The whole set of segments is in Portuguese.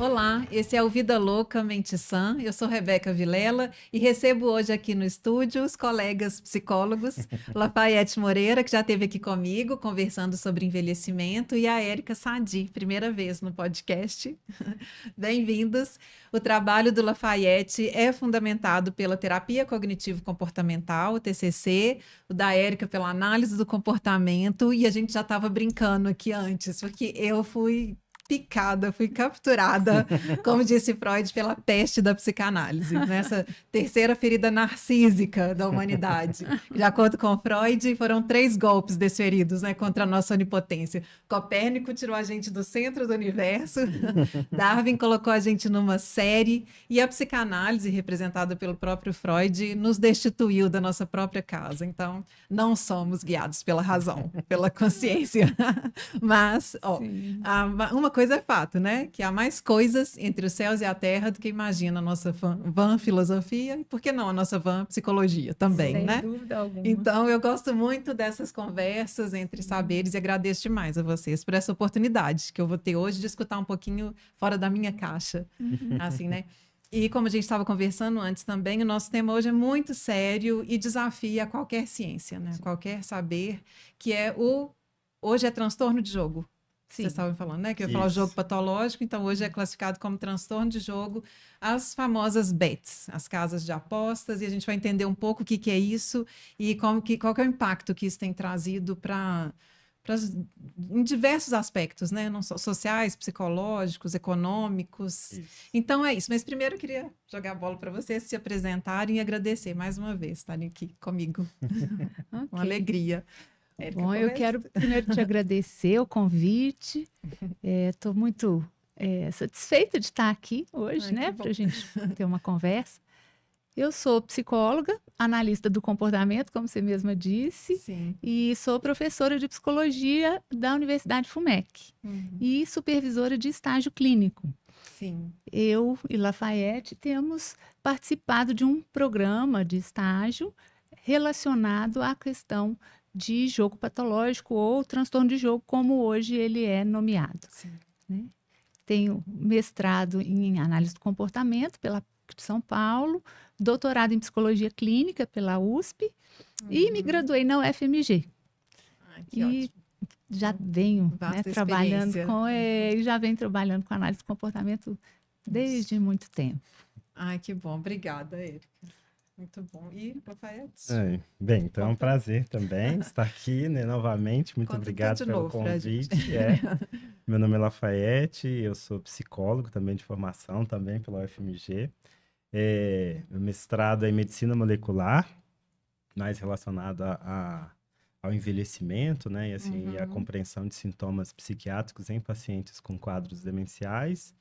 Olá, esse é o Vida Louca Mente Sã. Eu sou Rebeca Vilela e recebo hoje aqui no estúdio os colegas psicólogos, Lafayette Moreira, que já esteve aqui comigo conversando sobre envelhecimento, e a Érica Sadi, primeira vez no podcast. Bem-vindos. O trabalho do Lafayette é fundamentado pela terapia cognitivo-comportamental, o TCC, o da Érica pela análise do comportamento, e a gente já estava brincando aqui antes, porque eu fui picada, fui capturada, como disse Freud, pela peste da psicanálise, nessa terceira ferida narcísica da humanidade. De acordo com Freud, foram 3 golpes desferidos, né, contra a nossa onipotência. Copérnico tirou a gente do centro do universo, Darwin colocou a gente numa série, e a psicanálise, representada pelo próprio Freud, nos destituiu da nossa própria casa. Então, não somos guiados pela razão, pela consciência. Mas, uma coisa é fato, né? Que há mais coisas entre os céus e a terra do que imagina a nossa vã filosofia e, por que não, a nossa vã psicologia também, Sem né? dúvida alguma. Então, eu gosto muito dessas conversas entre saberes e agradeço demais a vocês por essa oportunidade que eu vou ter hoje de escutar um pouquinho fora da minha caixa, assim, né? E como a gente estava conversando antes também, o nosso tema hoje é muito sério e desafia qualquer ciência, né? Qualquer saber, que é hoje é transtorno de jogo. Vocês estavam falando, né? Que eu ia falar o jogo patológico, então hoje é classificado como transtorno de jogo, as famosas bets, as casas de apostas, e a gente vai entender um pouco o que é isso e qual que é o impacto que isso tem trazido em diversos aspectos, né? Não só sociais, psicológicos, econômicos. Isso. Então é isso. Mas primeiro eu queria jogar a bola para vocês se apresentarem e agradecer mais uma vez estarem aqui comigo. Okay. Uma alegria. Bom, eu quero primeiro te agradecer o convite. Estou muito satisfeita de estar aqui hoje, né? Para a gente ter uma conversa. Eu sou psicóloga, analista do comportamento, como você mesma disse. Sim. E sou professora de psicologia da Universidade FUMEC. E supervisora de estágio clínico. Sim. Eu e Lafayette temos participado de um programa de estágio relacionado à questão de jogo patológico ou transtorno de jogo, como hoje ele é nomeado. Né? Tenho mestrado em análise do comportamento pela PUC de São Paulo, doutorado em psicologia clínica pela USP e me graduei na UFMG. Que ótimo. Já venho trabalhando trabalhando com análise do comportamento desde muito tempo. Ai, que bom. Obrigada, Érica. Muito bom. E, Lafayette? Bem, então é um prazer também estar aqui, né, novamente. Muito obrigado pelo convite. Meu nome é Lafayette, eu sou psicólogo também de formação, também pela UFMG. Meu mestrado é em medicina molecular, mais relacionado ao envelhecimento, né, e assim, a compreensão de sintomas psiquiátricos em pacientes com quadros demenciais.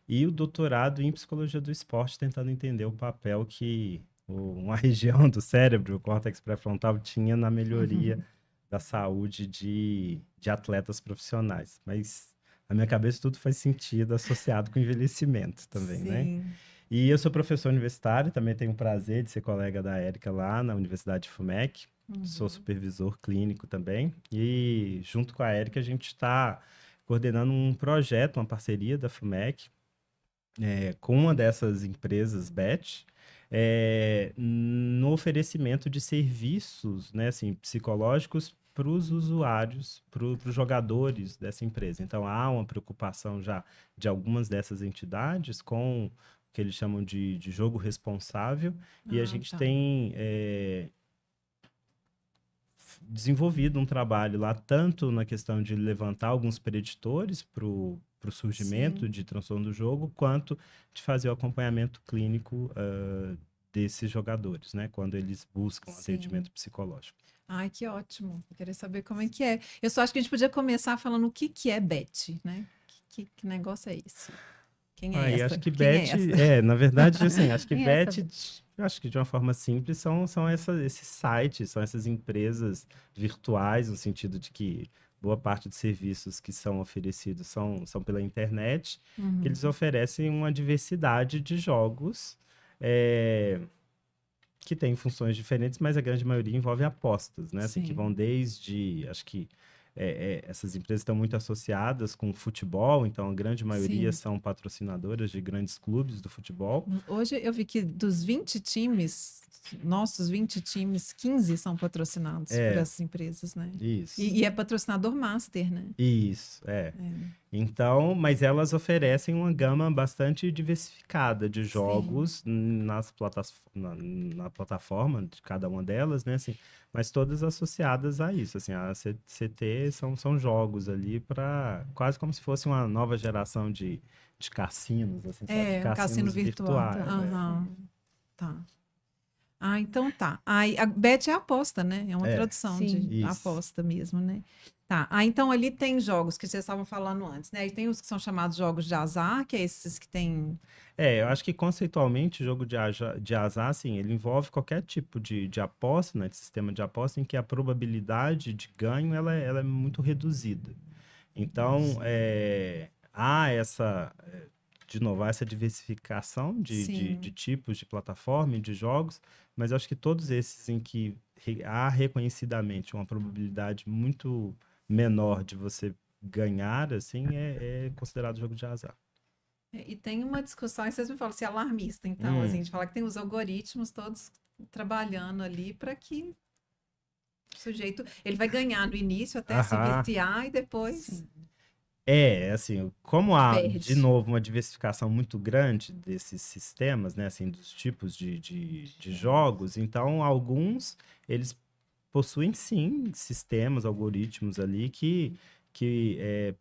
E o doutorado em psicologia do esporte, tentando entender o papel que uma região do cérebro, o córtex pré-frontal, tinha na melhoria da saúde de atletas profissionais. Mas, na minha cabeça, tudo faz sentido associado com envelhecimento também, né? E eu sou professor universitário, também tenho o prazer de ser colega da Érica lá na Universidade FUMEC. Sou supervisor clínico também. E, junto com a Érica, a gente está coordenando um projeto, uma parceria da FUMEC, com uma dessas empresas, BET, no oferecimento de serviços, né, assim, psicológicos para os usuários, para os jogadores dessa empresa. Então, há uma preocupação já de algumas dessas entidades com o que eles chamam de jogo responsável, e a gente tem desenvolvido um trabalho lá, tanto na questão de levantar alguns preditores para o surgimento de transtorno do jogo, quanto de fazer o acompanhamento clínico desses jogadores, né? Quando eles buscam atendimento psicológico. Ai, que ótimo. Eu queria saber como é que é. Eu só acho que a gente podia começar falando o que é BET, né? Que negócio é esse? Quem é essa? Acho que BET, na verdade, assim, acho que BET, acho que de uma forma simples, são esses sites, são essas empresas virtuais, no sentido de que boa parte dos serviços que são oferecidos são pela internet, que eles oferecem uma diversidade de jogos que têm funções diferentes, mas a grande maioria envolve apostas, né? Assim, que vão desde, acho que essas empresas estão muito associadas com o futebol, então a grande maioria Sim. são patrocinadoras de grandes clubes do futebol. Hoje eu vi que dos 20 times, nossos 20 times, 15 são patrocinados por essas empresas, né? Isso. E é patrocinador master, né? Isso, Então, mas elas oferecem uma gama bastante diversificada de jogos na plataforma de cada uma delas, né? Assim, mas todas associadas a isso. Assim, a CT são jogos ali para quase como se fosse uma nova geração de cassinos, assim, sabe? Um cassino virtual. virtuais. Tá. Ah, então tá. Aí, a bet é aposta, né? É uma tradução de isso. aposta mesmo, né? Tá. Ah, então ali tem jogos que vocês estavam falando antes, né? E tem os que são chamados jogos de azar, que é esses que tem... Eu acho que conceitualmente o jogo de azar, assim, ele envolve qualquer tipo de aposta, né? De sistema de aposta em que a probabilidade de ganho, ela é muito reduzida. Então, há de novo, essa diversificação de tipos de plataforma e de jogos, mas eu acho que todos esses em que há reconhecidamente uma probabilidade muito menor de você ganhar, assim, é considerado jogo de azar. E tem uma discussão, e vocês me falam se é alarmista, então, assim, de falar que tem os algoritmos todos trabalhando ali para que o sujeito, ele vai ganhar no início até se viciar e depois... Assim, como há, perde. De novo, uma diversificação muito grande desses sistemas, né, assim, dos tipos de jogos, então alguns, eles possuem, sim, sistemas, algoritmos ali que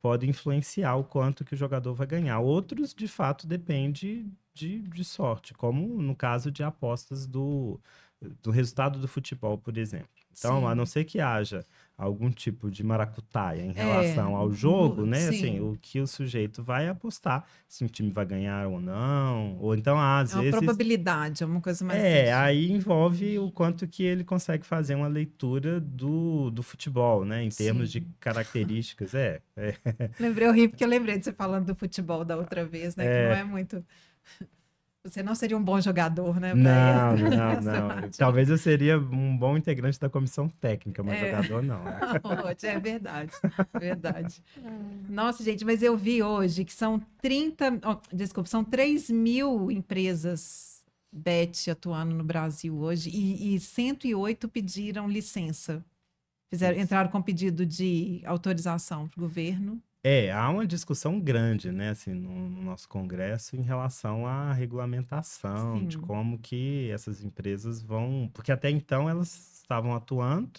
podem influenciar o quanto que o jogador vai ganhar. Outros, de fato, depende de sorte, como no caso de apostas do resultado do futebol, por exemplo. Então, a não ser que haja algum tipo de maracutaia em relação ao jogo, né? Assim, o que o sujeito vai apostar, se o time vai ganhar ou não, ou então, às vezes... É uma probabilidade, é uma coisa mais... aí envolve o quanto que ele consegue fazer uma leitura do futebol, né? Em termos de características, Lembrei horrível, porque eu lembrei de você falando do futebol da outra vez, né? Que não é muito... Você não seria um bom jogador, né? Não. Talvez eu seria um bom integrante da comissão técnica, mas jogador não. É verdade. Nossa, gente, mas eu vi hoje que são 3 mil empresas bet atuando no Brasil hoje e 108 pediram licença. Entraram com pedido de autorização para o governo. Há uma discussão grande, né, assim, no nosso Congresso em relação à regulamentação, de como que essas empresas vão... Porque até então elas estavam atuando.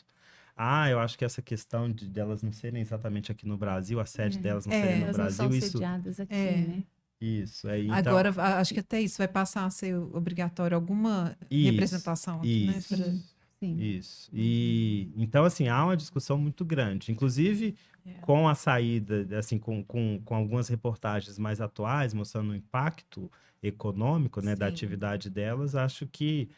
Eu acho que essa questão de elas não serem exatamente aqui no Brasil, a sede delas não serem no Brasil... Elas não são sediadas aqui, né? Isso. Então... Agora, acho que até isso vai passar a ser obrigatório, alguma representação aqui, né? Isso. E então, assim, há uma discussão muito grande. Inclusive, com a saída, assim, com algumas reportagens mais atuais, mostrando o impacto econômico, né, da atividade delas, acho que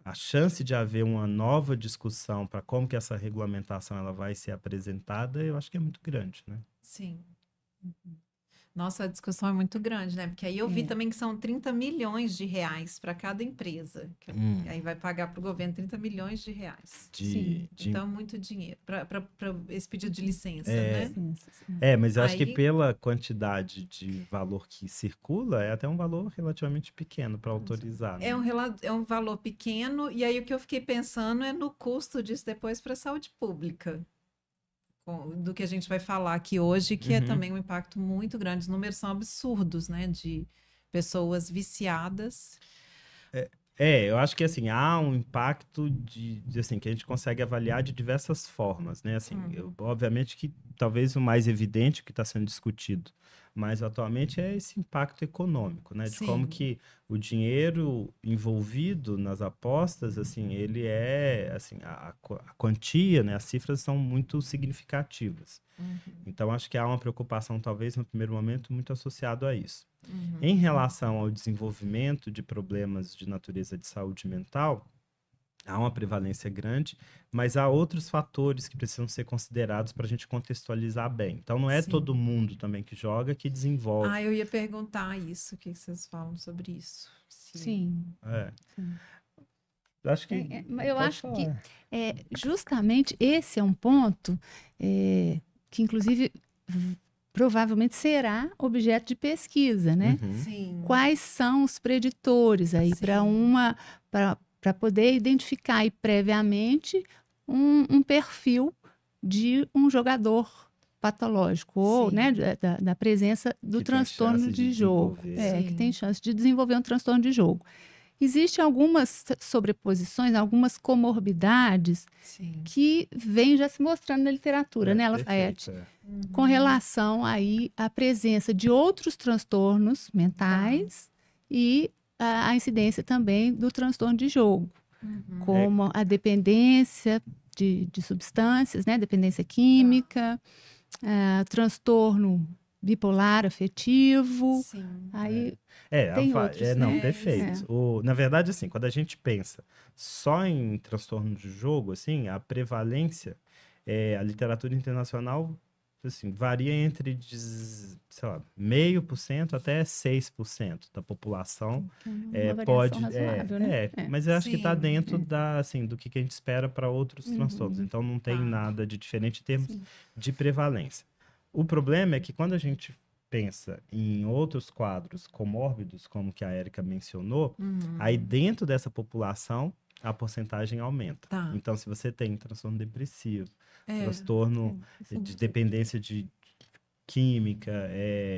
a chance de haver uma nova discussão para como que essa regulamentação ela vai ser apresentada, eu acho que é muito grande, né? Sim. Nossa, a discussão é muito grande, né? Porque aí eu vi também que são 30 milhões de reais para cada empresa. Aí vai pagar para o governo 30 milhões de reais. Então, muito dinheiro para esse pedido de licença, né? Mas eu acho que pela quantidade de valor que circula, é até um valor relativamente pequeno para autorizar. Né? É um valor pequeno, e aí o que eu fiquei pensando é no custo disso depois para a saúde pública. Do que a gente vai falar aqui hoje, que é também um impacto muito grande. Os números são absurdos, né? De pessoas viciadas. Eu acho que assim, há um impacto assim, que a gente consegue avaliar de diversas formas, né? Assim, obviamente que talvez o mais evidente que está sendo discutido mais atualmente é esse impacto econômico, né? De como que o dinheiro envolvido nas apostas, assim, ele assim, a quantia, né? As cifras são muito significativas. Então, acho que há uma preocupação, talvez, no primeiro momento, muito associado a isso. Em relação ao desenvolvimento de problemas de natureza de saúde mental, há uma prevalência grande, mas há outros fatores que precisam ser considerados para a gente contextualizar bem. Então, não é todo mundo também que joga que desenvolve. Eu ia perguntar isso, o que vocês falam sobre isso? Sim. Acho que eu acho que justamente esse é um ponto que inclusive provavelmente será objeto de pesquisa, né? Sim. Quais são os preditores aí para poder identificar aí previamente um perfil de um jogador patológico, ou né, da presença do transtorno de jogo, que tem chance de desenvolver um transtorno de jogo. Existem algumas sobreposições, algumas comorbidades que vêm já se mostrando na literatura, né, Lafayette? Com relação aí à presença de outros transtornos mentais e a incidência também do transtorno de jogo, como a dependência de substâncias, né, dependência química, transtorno bipolar afetivo. Aí tem outros, né? Perfeito. Na verdade, assim, quando a gente pensa só em transtorno de jogo, assim, a prevalência, a literatura internacional, assim, varia entre, sei lá, 0,5% até 6% da população pode... razoável, né? Mas eu acho que está dentro assim, do que a gente espera para outros transtornos. Então, não tem nada de diferente em termos de prevalência. O problema é que quando a gente pensa em outros quadros comórbidos, como que a Érica mencionou, aí dentro dessa população a porcentagem aumenta. Então, se você tem transtorno depressivo, transtorno de dependência de química,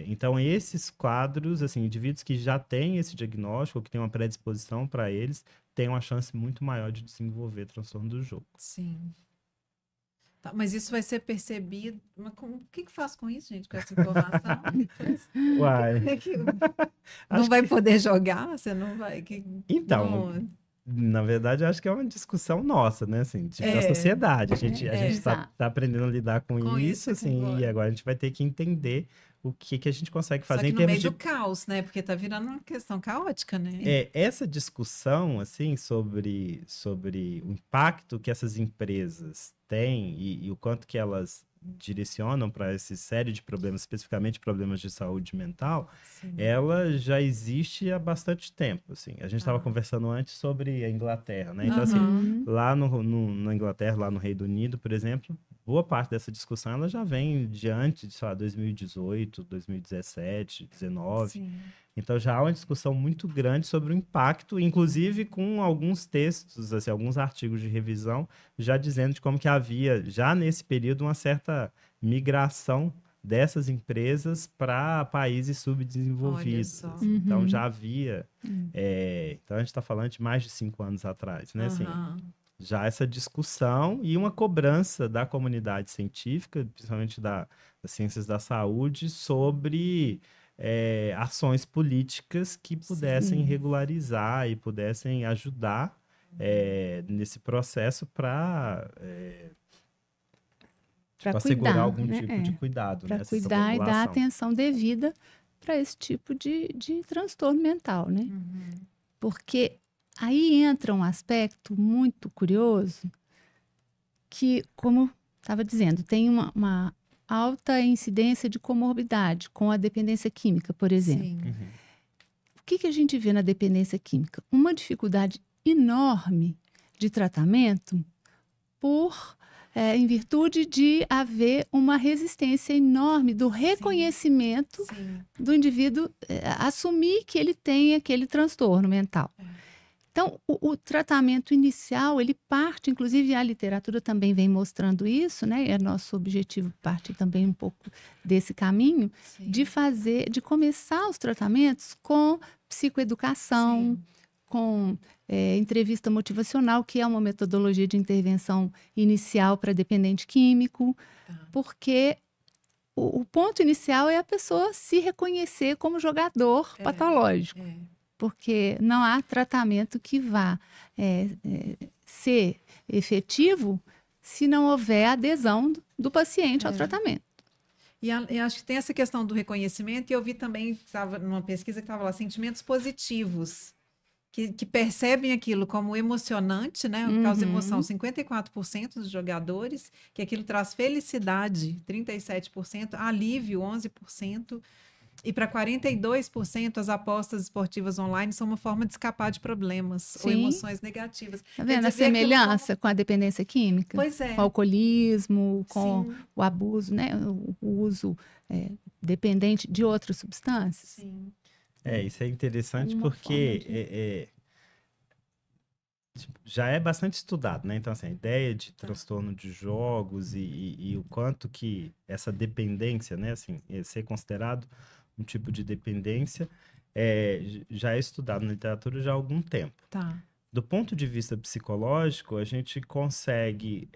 então esses quadros, assim, indivíduos que já têm esse diagnóstico, ou que têm uma predisposição para eles, têm uma chance muito maior de desenvolver transtorno do jogo. Sim. Tá, mas isso vai ser percebido. Mas o que faz com isso, gente, com essa informação? Uai. Não vai poder jogar? Você não vai. Então, na verdade, eu acho que é uma discussão nossa, né? Assim, da sociedade. A gente está aprendendo a lidar com isso, assim, e agora a gente vai ter que entender o que a gente consegue fazer em termos do caos, né? Porque tá virando uma questão caótica, né? Essa discussão, assim, sobre o impacto que essas empresas têm e o quanto que elas direcionam para essa série de problemas, especificamente problemas de saúde mental, ela já existe há bastante tempo, assim. A gente estava conversando antes sobre a Inglaterra, né? Então, assim, lá na Inglaterra, lá no Reino Unido, por exemplo, boa parte dessa discussão ela já vem diante de, sei lá, 2018, 2017, 2019. Sim. Então já há uma discussão muito grande sobre o impacto, inclusive com alguns textos, assim, alguns artigos de revisão, já dizendo de como que havia, já nesse período, uma certa migração dessas empresas para países subdesenvolvidos. Assim. Então já havia... então a gente está falando de mais de 5 anos atrás, né? Assim, já essa discussão e uma cobrança da comunidade científica, principalmente das ciências da saúde, sobre ações políticas que pudessem regularizar e pudessem ajudar nesse processo para assegurar algum tipo de cuidado. Para cuidar e dar atenção devida para esse tipo de transtorno mental, né? Porque aí entra um aspecto muito curioso que, como estava dizendo, tem uma alta incidência de comorbidade com a dependência química, por exemplo. O que a gente vê na dependência química? Uma dificuldade enorme de tratamento em virtude de haver uma resistência enorme do reconhecimento do indivíduo assumir que ele tem aquele transtorno mental. Então, o tratamento inicial, ele parte, inclusive a literatura também vem mostrando isso, né? É nosso objetivo parte também um pouco desse caminho, de começar os tratamentos com psicoeducação, com entrevista motivacional, que é uma metodologia de intervenção inicial para dependente químico, porque o ponto inicial é a pessoa se reconhecer como jogador patológico. Porque não há tratamento que vá ser efetivo se não houver adesão do paciente ao tratamento. E acho que tem essa questão do reconhecimento, e eu vi também, estava numa pesquisa que estava lá, sentimentos positivos, que percebem aquilo como emocionante, né? Causa emoção, 54% dos jogadores, que aquilo traz felicidade, 37%, alívio, 11%, E para 42%, as apostas esportivas online são uma forma de escapar de problemas ou emoções negativas. Tá vendo a semelhança com a dependência química? Pois é. Com o alcoolismo, com o abuso, né? O uso dependente de outras substâncias. Sim. Isso é interessante porque já é bastante estudado, né? Então, assim, a ideia de transtorno de jogos e o quanto que essa dependência, né? Assim, ser considerado um tipo de dependência já é estudado na literatura já há algum tempo. Tá. Do ponto de vista psicológico, a gente consegue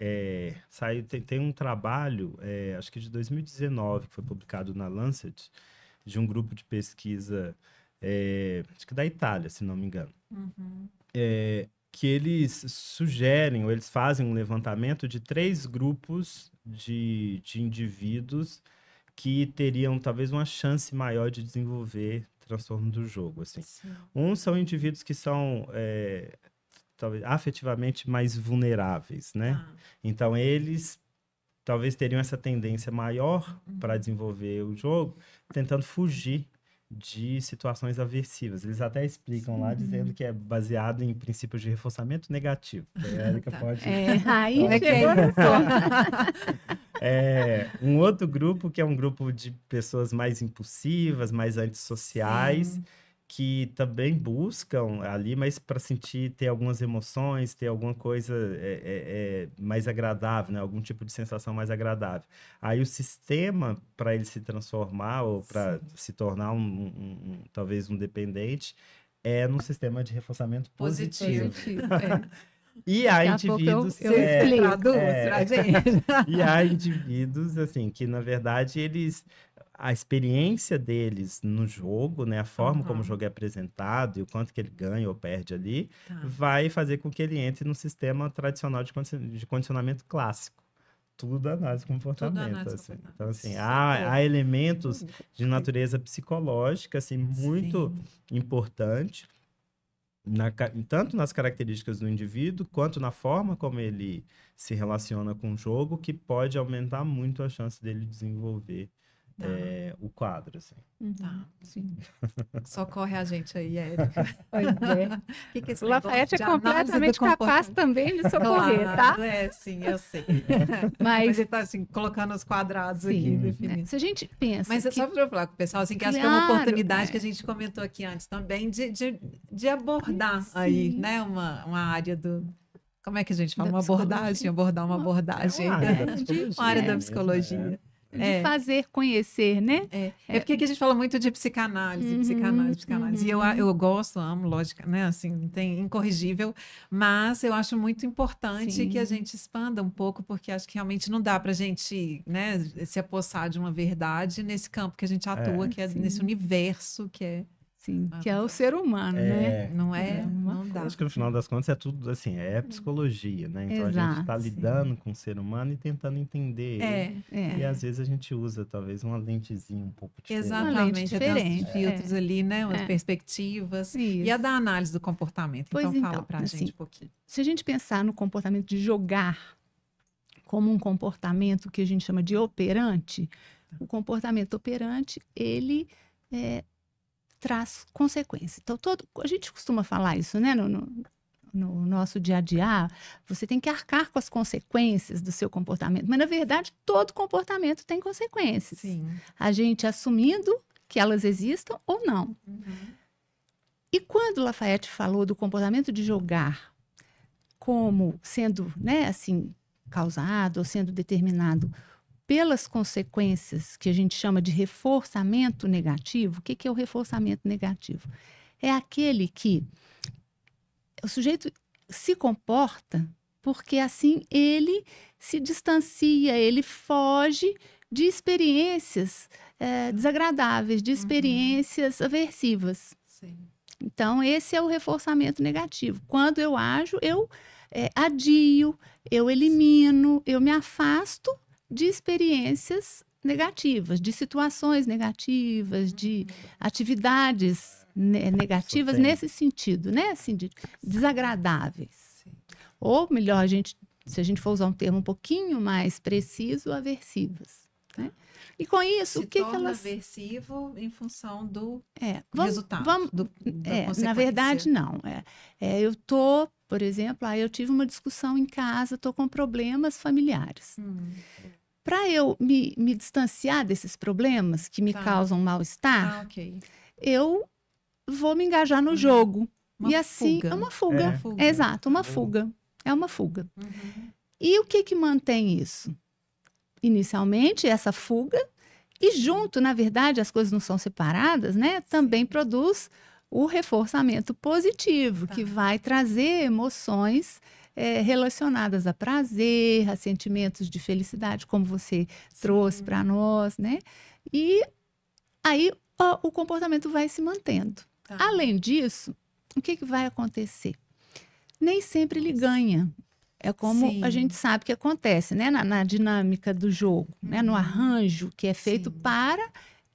sair... Tem um trabalho, acho que de 2019, que foi publicado na Lancet, de um grupo de pesquisa, acho que da Itália, se não me engano. Uhum. Que eles sugerem, ou eles fazem um levantamento de 3 grupos de indivíduos que teriam talvez uma chance maior de desenvolver transtorno do jogo, assim. São indivíduos que são talvez afetivamente mais vulneráveis, né? Então eles talvez teriam essa tendência maior para desenvolver o jogo, tentando fugir de situações aversivas. Eles até explicam lá, dizendo que é baseado em princípios de reforçamento negativo. A Érica pode... Aí chegou um outro grupo, que é um grupo de pessoas mais impulsivas, mais antissociais, que também buscam ali, mas para ter algumas emoções, ter alguma coisa mais agradável, né? Algum tipo de sensação mais agradável. Aí o sistema para ele se transformar ou para se tornar talvez um dependente é no sistema de reforçamento positivo. E há indivíduos e há indivíduos assim que na verdade a experiência deles no jogo, né, a forma como o jogo é apresentado e o quanto que ele ganha ou perde ali, vai fazer com que ele entre no sistema tradicional de condicionamento clássico. Tudo análise de comportamento. Assim. Então, assim, há elementos de natureza psicológica, assim, muito importante, tanto nas características do indivíduo, quanto na forma como ele se relaciona com o jogo, que pode aumentar muito a chance dele desenvolver o quadro, assim. Sim. Socorre a gente aí, Érica. Pois é. Que o Lafayette é completamente capaz também de socorrer, claro, tá? Sim, eu sei. Mas ele está assim, colocando os quadrados aqui, definindo. Se a gente pensa... Mas é só para eu falar com o pessoal, assim, que acho que é uma oportunidade que a gente comentou aqui antes também, de abordar aí, né, uma área do... Como é que a gente fala? Abordar uma abordagem. Uma área da psicologia. De fazer conhecer, né? Porque aqui a gente fala muito de psicanálise. E eu gosto, amo, lógica, né? Assim, tem incorrigível, mas eu acho muito importante que a gente expanda um pouco, porque acho que realmente não dá pra gente, né, se apossar de uma verdade nesse campo que a gente atua, que é nesse universo que é... Sim, que é o ser humano, né? Não dá. Acho que no final das contas é tudo assim, psicologia, né? Então a gente está lidando com o ser humano e tentando entender ele. E às vezes a gente usa talvez uma lentezinha um pouco diferente. Exatamente, diferente. Filtros ali, né? Umas perspectivas. Isso. E a da análise do comportamento. Então fala pra gente um pouquinho. Se a gente pensar no comportamento de jogar como um comportamento que a gente chama de operante, o comportamento operante, ele traz consequências. Então, a gente costuma falar isso, né? No nosso dia a dia, você tem que arcar com as consequências do seu comportamento. Mas, na verdade, todo comportamento tem consequências. Sim. A gente assumindo que elas existam ou não. E quando Lafayette falou do comportamento de jogar como sendo, né, assim, causado ou sendo determinado pelas consequências que a gente chama de reforçamento negativo, o que é o reforçamento negativo? É aquele que o sujeito se comporta porque assim ele se distancia, ele foge de experiências desagradáveis, de experiências aversivas. Sim. Então, esse é o reforçamento negativo. Quando eu ajo, eu adio, eu elimino, eu me afasto de experiências negativas, de situações negativas, de atividades negativas nesse sentido, né? Assim, desagradáveis. Sim. Ou melhor, se a gente for usar um termo um pouquinho mais preciso, aversivas. Né? E com isso, o que elas... aversivo em função do resultado, na verdade, não. Eu tô, por exemplo, eu tive uma discussão em casa, tô com problemas familiares. Para eu me distanciar desses problemas que me causam mal-estar, eu vou me engajar no jogo. E assim, é uma fuga. Exato, uma fuga. É uma fuga. E o que mantém isso? Inicialmente, essa fuga, e junto, na verdade, as coisas não são separadas, né? Também produz o reforçamento positivo, que vai trazer emoções relacionadas a prazer, a sentimentos de felicidade, como você trouxe para nós, né? E aí o comportamento vai se mantendo. Além disso, o que vai acontecer? Nem sempre ele ganha. É como a gente sabe que acontece, né? Na dinâmica do jogo, né? No arranjo que é feito para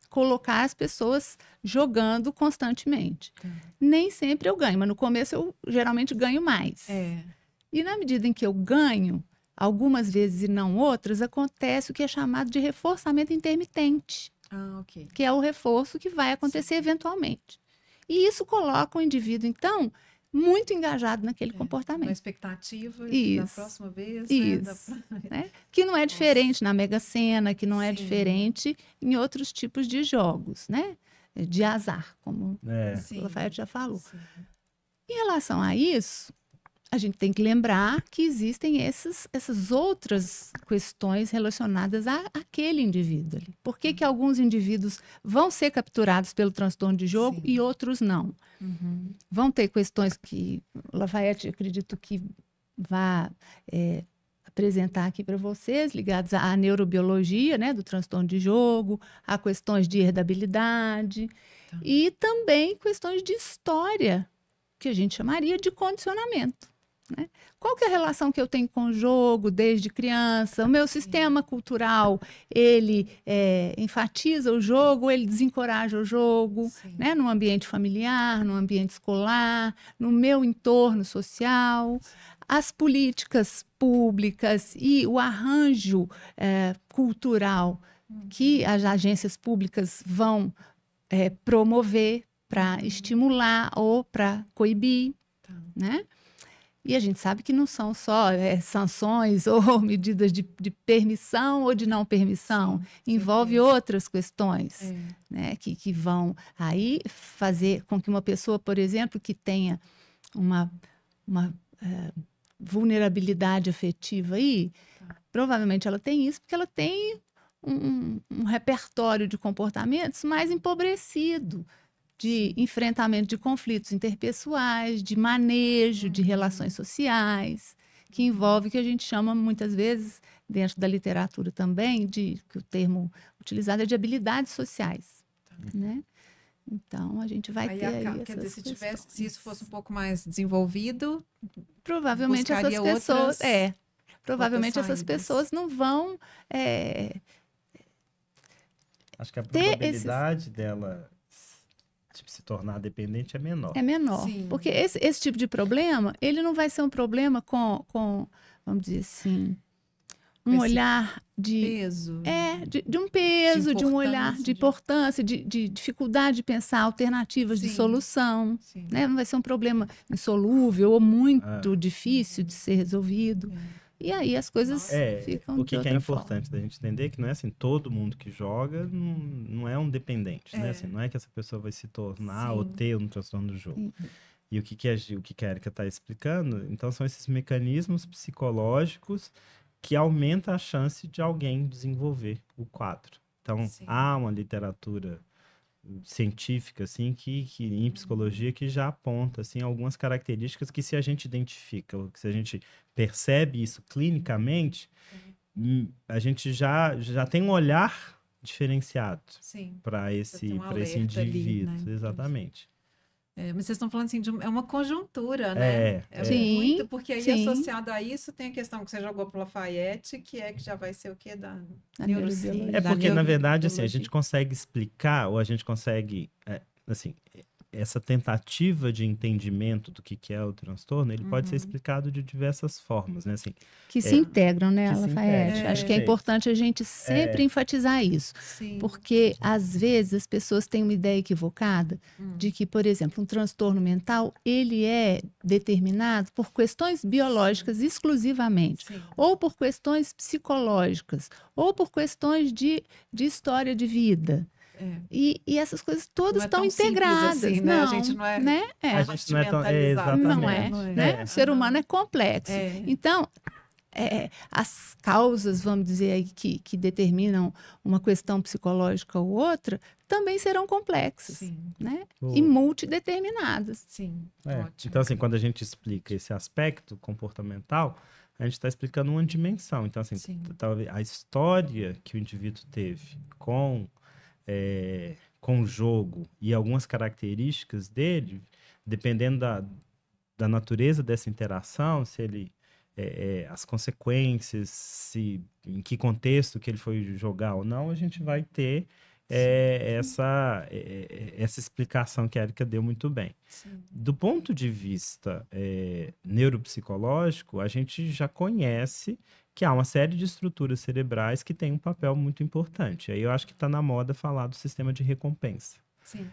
colocar as pessoas jogando constantemente. Nem sempre eu ganho, mas no começo eu geralmente ganho mais. E na medida em que eu ganho, algumas vezes e não outras, acontece o que é chamado de reforçamento intermitente. Que é o reforço que vai acontecer eventualmente. E isso coloca o indivíduo, então, muito engajado naquele comportamento. Na expectativa da próxima vez. Né? Que não é diferente na Mega Sena, que não é diferente em outros tipos de jogos, né? De azar, como o Lafayette já falou. Em relação a isso, a gente tem que lembrar que existem essas outras questões relacionadas àquele indivíduo ali. Por que alguns indivíduos vão ser capturados pelo transtorno de jogo e outros não? Vão ter questões que o Lafayette, acredito que vai apresentar aqui para vocês, ligadas à neurobiologia, né, do transtorno de jogo, a questões de herdabilidade e também questões de história, que a gente chamaria de condicionamento. Né? Qual que é a relação que eu tenho com o jogo desde criança? O meu sistema cultural, ele enfatiza o jogo, ele desencoraja o jogo, né? No ambiente familiar, no ambiente escolar, no meu entorno social. As políticas públicas e o arranjo cultural que as agências públicas vão promover para estimular ou para coibir, né? E a gente sabe que não são só sanções ou medidas de permissão ou de não permissão. Envolve outras questões, né, que vão aí fazer com que uma pessoa, por exemplo, que tenha uma vulnerabilidade afetiva aí, provavelmente ela tem isso porque ela tem um repertório de comportamentos mais empobrecido, de enfrentamento de conflitos interpessoais, de manejo de relações sociais, que envolve o que a gente chama muitas vezes, dentro da literatura também, que o termo utilizado é de habilidades sociais. Né? Então, a gente vai ter aí quer dizer, se isso fosse um pouco mais desenvolvido, provavelmente essas pessoas... provavelmente essas pessoas não vão... Acho que a probabilidade dela... se tornar dependente é menor. É menor. Porque esse tipo de problema, ele não vai ser um problema com vamos dizer assim, um olhar de... peso. De um peso, de um olhar de importância, de dificuldade de pensar alternativas de solução. Né? Não vai ser um problema insolúvel ou muito difícil de ser resolvido. E aí as coisas ficam o que é importante da gente entender que não é assim, todo mundo que joga não é um dependente, né? Assim, não é que essa pessoa vai se tornar ou ter um transtorno do jogo. E o que a Érica está explicando, então são esses mecanismos psicológicos que aumentam a chance de alguém desenvolver o quadro. Então, há uma literatura científica, assim, que em psicologia, que já aponta, assim, algumas características que, se a gente identifica, ou que se a gente percebe isso clinicamente, a gente já tem um olhar diferenciado para esse indivíduo. Ali, né? Exatamente. Mas vocês estão falando assim, é uma conjuntura, né? Muito, porque aí associado a isso tem a questão que você jogou para o Lafayette, que já vai ser o quê? Da neurociência. Porque, na verdade, assim, a gente consegue explicar, ou a gente consegue, assim, essa tentativa de entendimento do que é o transtorno, ele pode ser explicado de diversas formas, né? Assim, que se integram, né, Lafayette? Acho que é perfeito. importante a gente sempre enfatizar isso. Sim. Porque, às vezes, as pessoas têm uma ideia equivocada de que, por exemplo, um transtorno mental, ele é determinado por questões biológicas exclusivamente, Sim. ou por questões psicológicas, ou por questões de história de vida. E essas coisas todas estão integradas. Assim, né? Não, A gente não é, né? A gente não é tão... exatamente. Não é, né? O ser humano é complexo. Então, as causas, vamos dizer aí, que determinam uma questão psicológica ou outra, também serão complexas, Sim. né? E multideterminadas. Sim, ótimo. Então, assim, quando a gente explica esse aspecto comportamental, a gente está explicando uma dimensão. Então, assim, talvez a história que o indivíduo teve com o jogo e algumas características dele, dependendo da natureza dessa interação, se ele as consequências, em que contexto que ele foi jogar ou não, a gente vai ter essa explicação que a Érica deu muito bem. Sim. Do ponto de vista neuropsicológico, a gente já conhece que há uma série de estruturas cerebrais que têm um papel muito importante. Aí eu acho que está na moda falar do sistema de recompensa. Sim.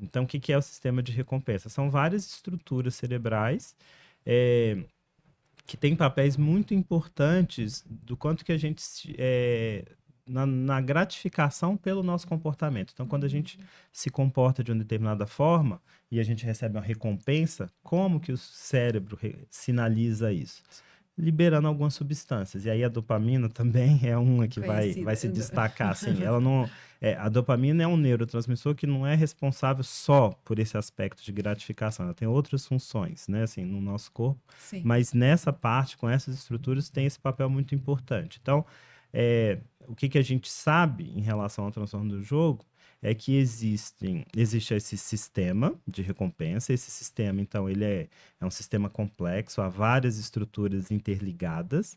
Então, o que é o sistema de recompensa? São várias estruturas cerebrais que têm papéis muito importantes do quanto que a gente... na gratificação pelo nosso comportamento. Então, quando a gente se comporta de uma determinada forma e a gente recebe uma recompensa, como que o cérebro sinaliza isso? Liberando algumas substâncias. E aí a dopamina também é uma que vai se destacar. Assim. Ela não, a dopamina é um neurotransmissor que não é responsável só por esse aspecto de gratificação. Ela tem outras funções, né, assim, no nosso corpo. Sim. Mas nessa parte, com essas estruturas, tem esse papel muito importante. Então, o que a gente sabe em relação ao transtorno do jogo é que existe esse sistema de recompensa. Esse sistema, então, ele é um sistema complexo, há várias estruturas interligadas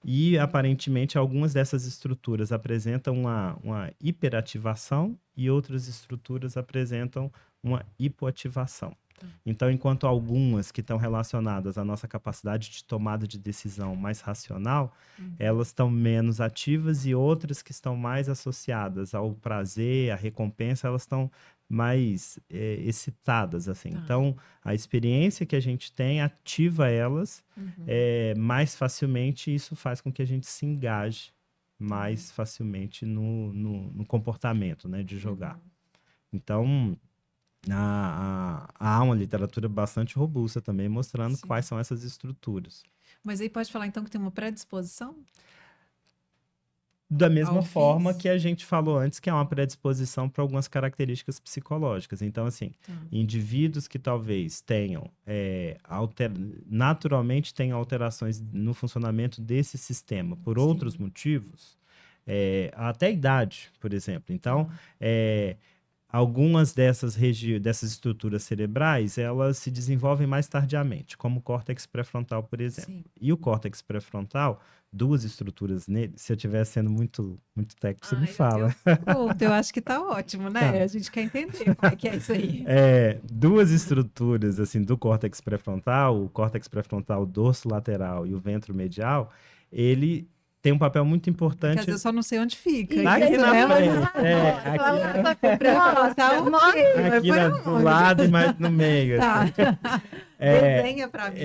e, aparentemente, algumas dessas estruturas apresentam uma hiperativação e outras estruturas apresentam uma hipoativação. Então, enquanto algumas que estão relacionadas à nossa capacidade de tomada de decisão mais racional, elas estão menos ativas, e outras que estão mais associadas ao prazer, à recompensa, elas estão mais excitadas, assim. Então, a experiência que a gente tem ativa elas mais facilmente, e isso faz com que a gente se engaje mais facilmente no comportamento, né, de jogar. Então... há uma literatura bastante robusta também mostrando quais são essas estruturas. Mas aí pode falar então que tem uma predisposição? Da mesma forma que a gente falou antes, que há uma predisposição para algumas características psicológicas. Então, assim, indivíduos que talvez tenham, naturalmente tenham alterações no funcionamento desse sistema por outros motivos, até a idade, por exemplo. Então, algumas dessas estruturas cerebrais, elas se desenvolvem mais tardiamente, como o córtex pré-frontal, por exemplo. Sim. E o córtex pré-frontal, duas estruturas nele, se eu estiver sendo muito técnico, você me fala. Eu acho que está ótimo, né? Tá. A gente quer entender como é que é isso aí. Duas estruturas, assim, do córtex pré-frontal, o córtex pré-frontal dorsolateral e o ventro medial, ele tem um papel muito importante. Quer dizer, eu só não sei onde fica. Aqui na frente. Aqui do lado e mais no meio. Tá. Assim. Desenha para mim.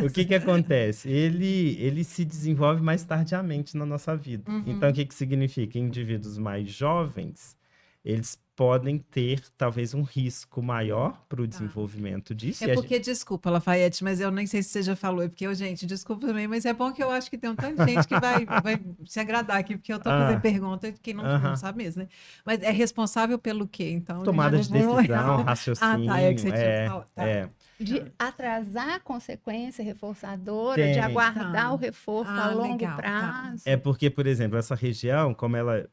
O que acontece? Ele se desenvolve mais tardiamente na nossa vida. Então, o que significa? Indivíduos mais jovens, eles podem ter, talvez, um risco maior para o desenvolvimento disso. Porque, desculpa, Lafayette, mas eu nem sei se você já falou, porque gente, desculpa também, mas é bom que eu acho que tem um tanto de gente que vai se agradar aqui, porque eu estou fazendo pergunta de quem não sabe mesmo, né? Mas é responsável pelo quê, então? Tomada de decisão, raciocínio. É que você tinha falado. De atrasar a consequência reforçadora, de aguardar o reforço a longo prazo. É porque, por exemplo, essa região, como ela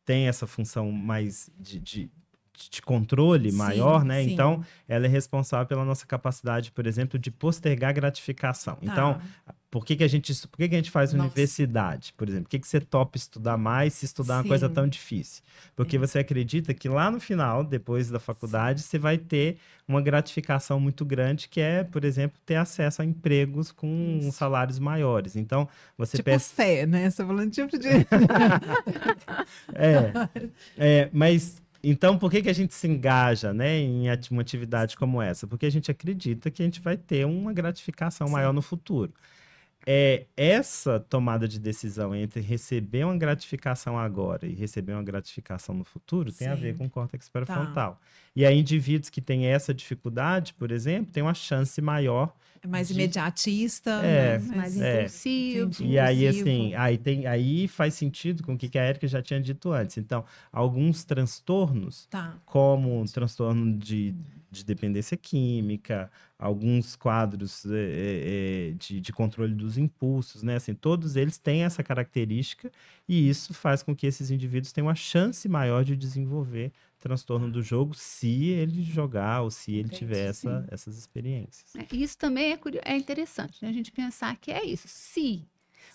tem essa função mais de controle maior, né? Sim. Então, ela é responsável pela nossa capacidade, por exemplo, de postergar gratificação. Então, por que que a gente faz universidade, por exemplo? Por que que você topa estudar mais se estudar uma coisa tão difícil? Porque você acredita que lá no final, depois da faculdade, você vai ter uma gratificação muito grande, que é, por exemplo, ter acesso a empregos com salários maiores. Então, você tipo fé, né? Você tá falando tipo de... mas... Então, por que que a gente se engaja, né, em uma atividade como essa? Porque a gente acredita que a gente vai ter uma gratificação maior no futuro. Essa tomada de decisão entre receber uma gratificação agora e receber uma gratificação no futuro tem a ver com o córtex pré-frontal. E aí, indivíduos que têm essa dificuldade, por exemplo, têm uma chance maior. É mais imediatista, mais impulsivo. E aí, assim, aí faz sentido com o que a Érica já tinha dito antes. Então, alguns transtornos, como um transtorno de dependência química, alguns quadros de controle dos impulsos, né? Assim, todos eles têm essa característica e isso faz com que esses indivíduos tenham uma chance maior de desenvolver transtorno do jogo se ele jogar ou se ele tiver essas experiências. Isso também é interessante, né? A gente pensar que é isso. Se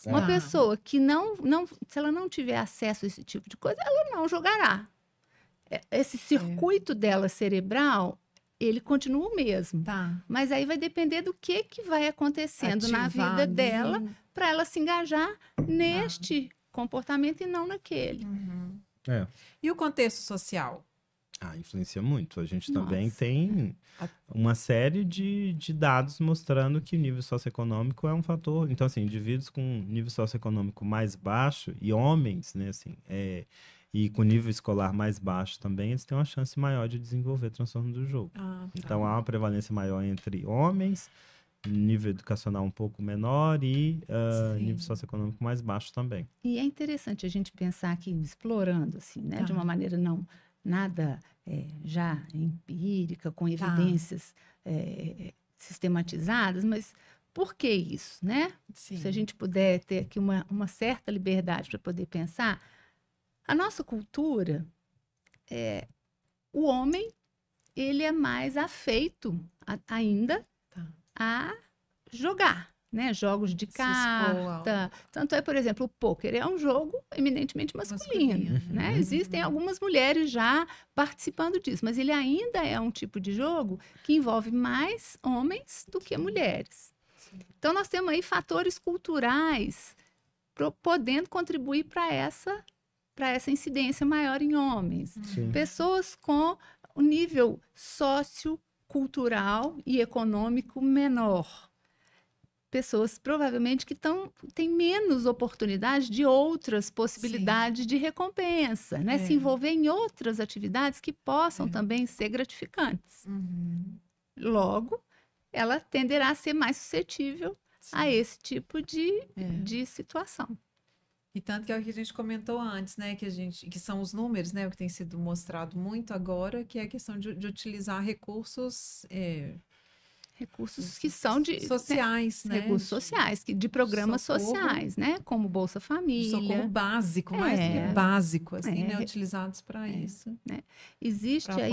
uma pessoa que se ela não tiver acesso a esse tipo de coisa, ela não jogará. Esse circuito dela cerebral, ele continua o mesmo. Mas aí vai depender do que vai acontecendo na vida dela para ela se engajar neste comportamento e não naquele. E o contexto social? Influencia muito. A gente também tem uma série de dados mostrando que o nível socioeconômico é um fator. Então, assim, indivíduos com nível socioeconômico mais baixo e homens, né, assim, e com nível escolar mais baixo também, eles têm uma chance maior de desenvolver transtorno do jogo. Então, há uma prevalência maior entre homens, nível educacional um pouco menor e nível socioeconômico mais baixo também. E é interessante a gente pensar aqui, explorando, assim, né, de uma maneira nada já empírica, com evidências sistematizadas, mas por que isso, né? Se a gente puder ter aqui uma certa liberdade para poder pensar, a nossa cultura, o homem, ele é mais afeito ainda a jogar, né? Jogos de carta. Tanto é, por exemplo, o pôquer é um jogo eminentemente masculino, né? Existem algumas mulheres já participando disso, mas ele ainda é um tipo de jogo que envolve mais homens do que mulheres. Então, nós temos aí fatores culturais podendo contribuir para essa incidência maior em homens. Pessoas com o nível sociocultural e econômico menor. Pessoas provavelmente que têm menos oportunidade de outras possibilidades de recompensa, né? Se envolver em outras atividades que possam também ser gratificantes. Logo, ela tenderá a ser mais suscetível a esse tipo de situação. E tanto que é o que a gente comentou antes, né? Que são os números, né? O que tem sido mostrado muito agora, que é a questão de utilizar recursos... recursos que são sociais, né? Recursos sociais, de programas sociais, né? Como Bolsa Família. Socorro básico, mais do que básico, assim, né? Utilizados para isso. Existe aí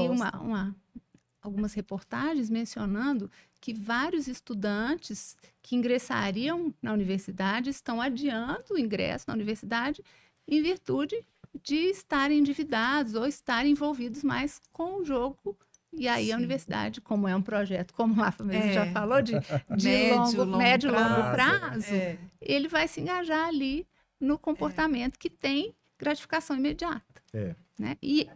algumas reportagens mencionando que vários estudantes que ingressariam na universidade estão adiando o ingresso na universidade em virtude de estarem endividados ou estarem envolvidos mais com o jogo. E aí a universidade, como é um projeto, como o Lafa mesmo já falou, de médio e longo prazo, ele vai se engajar ali no comportamento que tem gratificação imediata. Né? E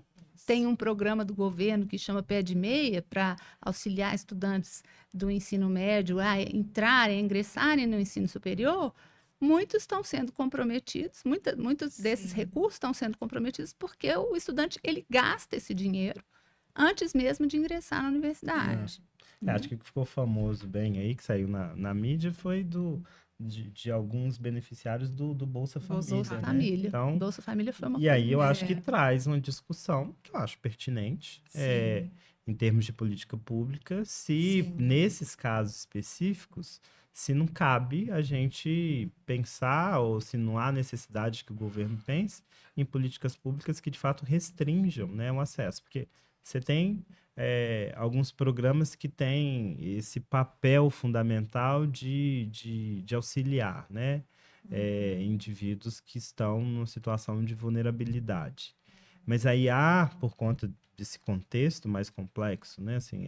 tem um programa do governo que chama Pé de Meia para auxiliar estudantes do ensino médio a ingressarem no ensino superior. Muitos estão sendo comprometidos, muitos desses recursos estão sendo comprometidos porque o estudante ele gasta esse dinheiro antes mesmo de ingressar na universidade. Acho que o que ficou famoso bem aí, que saiu na mídia, foi de alguns beneficiários do Bolsa Família. Bolsa Família. Então, Bolsa Família foi uma coisa. E aí eu acho que traz uma discussão que eu acho pertinente, em termos de política pública, se nesses casos específicos, se não cabe a gente pensar, ou se não há necessidade que o governo pense em políticas públicas que de fato restringam, né, o acesso. Porque você tem alguns programas que têm esse papel fundamental de auxiliar, né? Indivíduos que estão numa situação de vulnerabilidade. Mas aí por conta desse contexto mais complexo, né? Assim,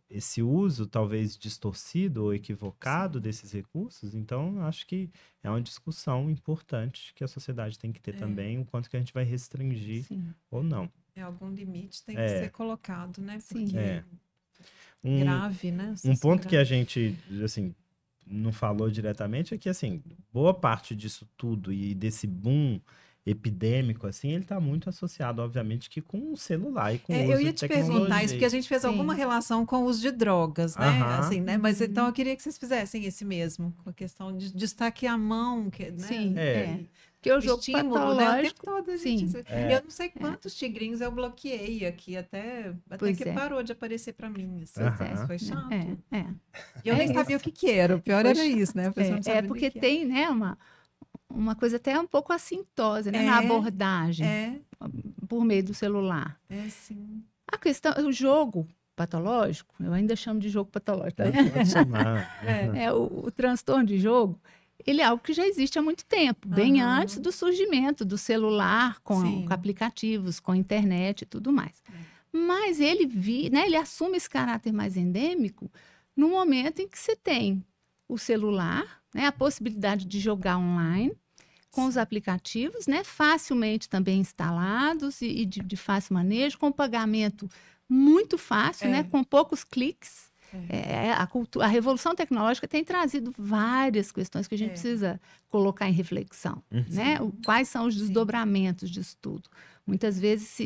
esse uso talvez distorcido ou equivocado desses recursos, então acho que é uma discussão importante que a sociedade tem que ter também, o quanto que a gente vai restringir ou não. Algum limite tem que ser colocado, né? Porque é grave, né? Um ponto que a gente, assim, não falou diretamente é que, assim, boa parte disso tudo e desse boom epidêmico, assim, ele está muito associado, obviamente, que com o celular e com o uso de tecnologia. Eu ia te perguntar isso, porque a gente fez alguma relação com o uso de drogas, né? Assim, né? Mas então eu queria que vocês fizessem esse mesmo, com a questão de destaque à mão, né? Sim, porque o jogo patológico, né? O tempo todo, eu não sei quantos tigrinhos eu bloqueei aqui, até que parou de aparecer para mim. Assim, foi chato. E eu nem sabia o que era, o pior era isso, né? Porque tem, né, uma coisa até um pouco assintosa, né, na abordagem, por meio do celular. Sim. A questão, o jogo patológico, eu ainda chamo de jogo patológico, tá? O transtorno de jogo, ele é algo que já existe há muito tempo, bem antes do surgimento do celular, com aplicativos, com internet e tudo mais. Mas ele assume esse caráter mais endêmico no momento em que você tem o celular, né, a possibilidade de jogar online com os aplicativos, né, facilmente também instalados e de fácil manejo, com pagamento muito fácil, né, com poucos cliques. A revolução tecnológica tem trazido várias questões que a gente precisa colocar em reflexão, né? Quais são os desdobramentos disso tudo? Muitas vezes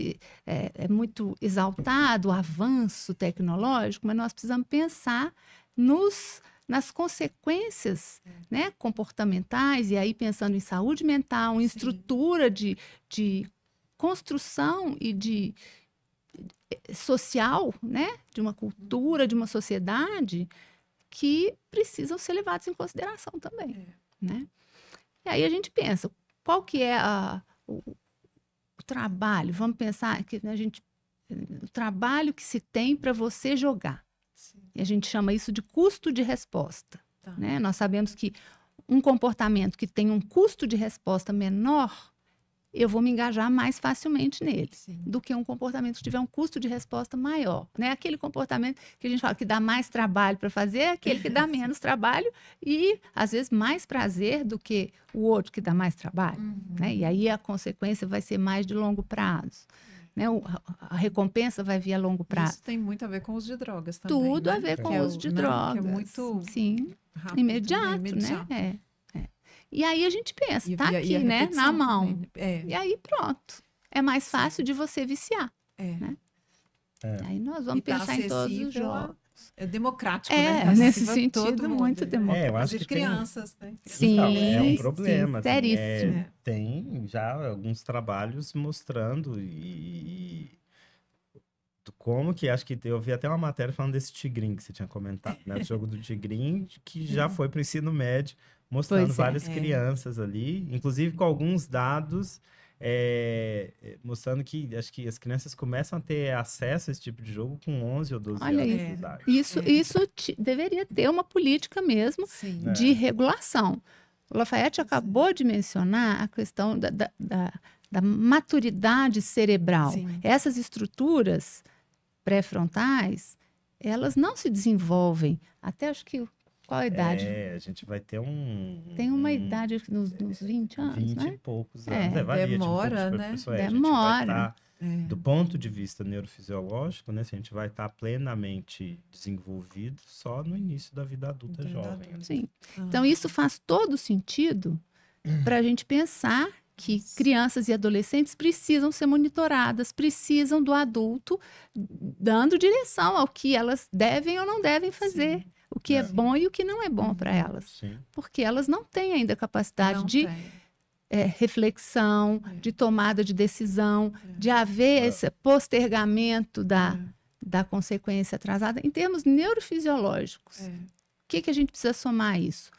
é muito exaltado o avanço tecnológico, mas nós precisamos pensar nas consequências, né, comportamentais, e aí pensando em saúde mental, em estrutura de construção e de social, né, de uma cultura, de uma sociedade, que precisam ser levados em consideração também, né? E aí a gente pensa, qual que é o trabalho? Vamos pensar que o trabalho que se tem para você jogar. E a gente chama isso de custo de resposta. Né? Nós sabemos que um comportamento que tem um custo de resposta menor, eu vou me engajar mais facilmente nele, do que um comportamento que tiver um custo de resposta maior. Né? Aquele comportamento que a gente fala que dá mais trabalho para fazer, é aquele que dá menos trabalho e, às vezes, mais prazer do que o outro que dá mais trabalho. Né? E aí a consequência vai ser mais de longo prazo. Né? A recompensa vai vir a longo prazo. Isso tem muito a ver com o uso de drogas também. Tudo a ver com o uso de drogas. Que é muito rápido, imediato, né? E aí a gente pensa, aqui, né? Na mão. Também. E aí pronto. É mais fácil de você viciar. Né? Aí nós vamos pensar em todos os jogos. É democrático, né? Nesse sentido, muito democrático. Eu acho que crianças, né? Sim, é um problema. Sim, seríssimo. Tem já alguns trabalhos mostrando como que, acho que eu vi até uma matéria falando desse tigrinho que você tinha comentado, né? O jogo do tigrinho, que já foi para o ensino médio, mostrando várias crianças ali, inclusive com alguns dados mostrando que acho que as crianças começam a ter acesso a esse tipo de jogo com 11 ou 12 anos de idade. Isso deveria ter uma política mesmo de regulação. O Lafayette acabou de mencionar a questão da maturidade cerebral. Essas estruturas pré-frontais, elas não se desenvolvem até, acho que, qual a idade? A gente vai ter Tem uma idade nos 20 anos, 20 né? e poucos anos. Demora, né? Demora. Do ponto de vista neurofisiológico, né? Se a gente vai estar plenamente desenvolvido só no início da vida adulta jovem. Sim. Então, isso faz todo sentido para a gente pensar que crianças e adolescentes precisam ser monitoradas, precisam do adulto dando direção ao que elas devem ou não devem fazer. O que é bom e o que não é bom para elas. Porque elas não têm ainda capacidade de reflexão, de tomada de decisão, de haver esse postergamento da consequência atrasada. Em termos neurofisiológicos, o que a gente precisa somar a isso?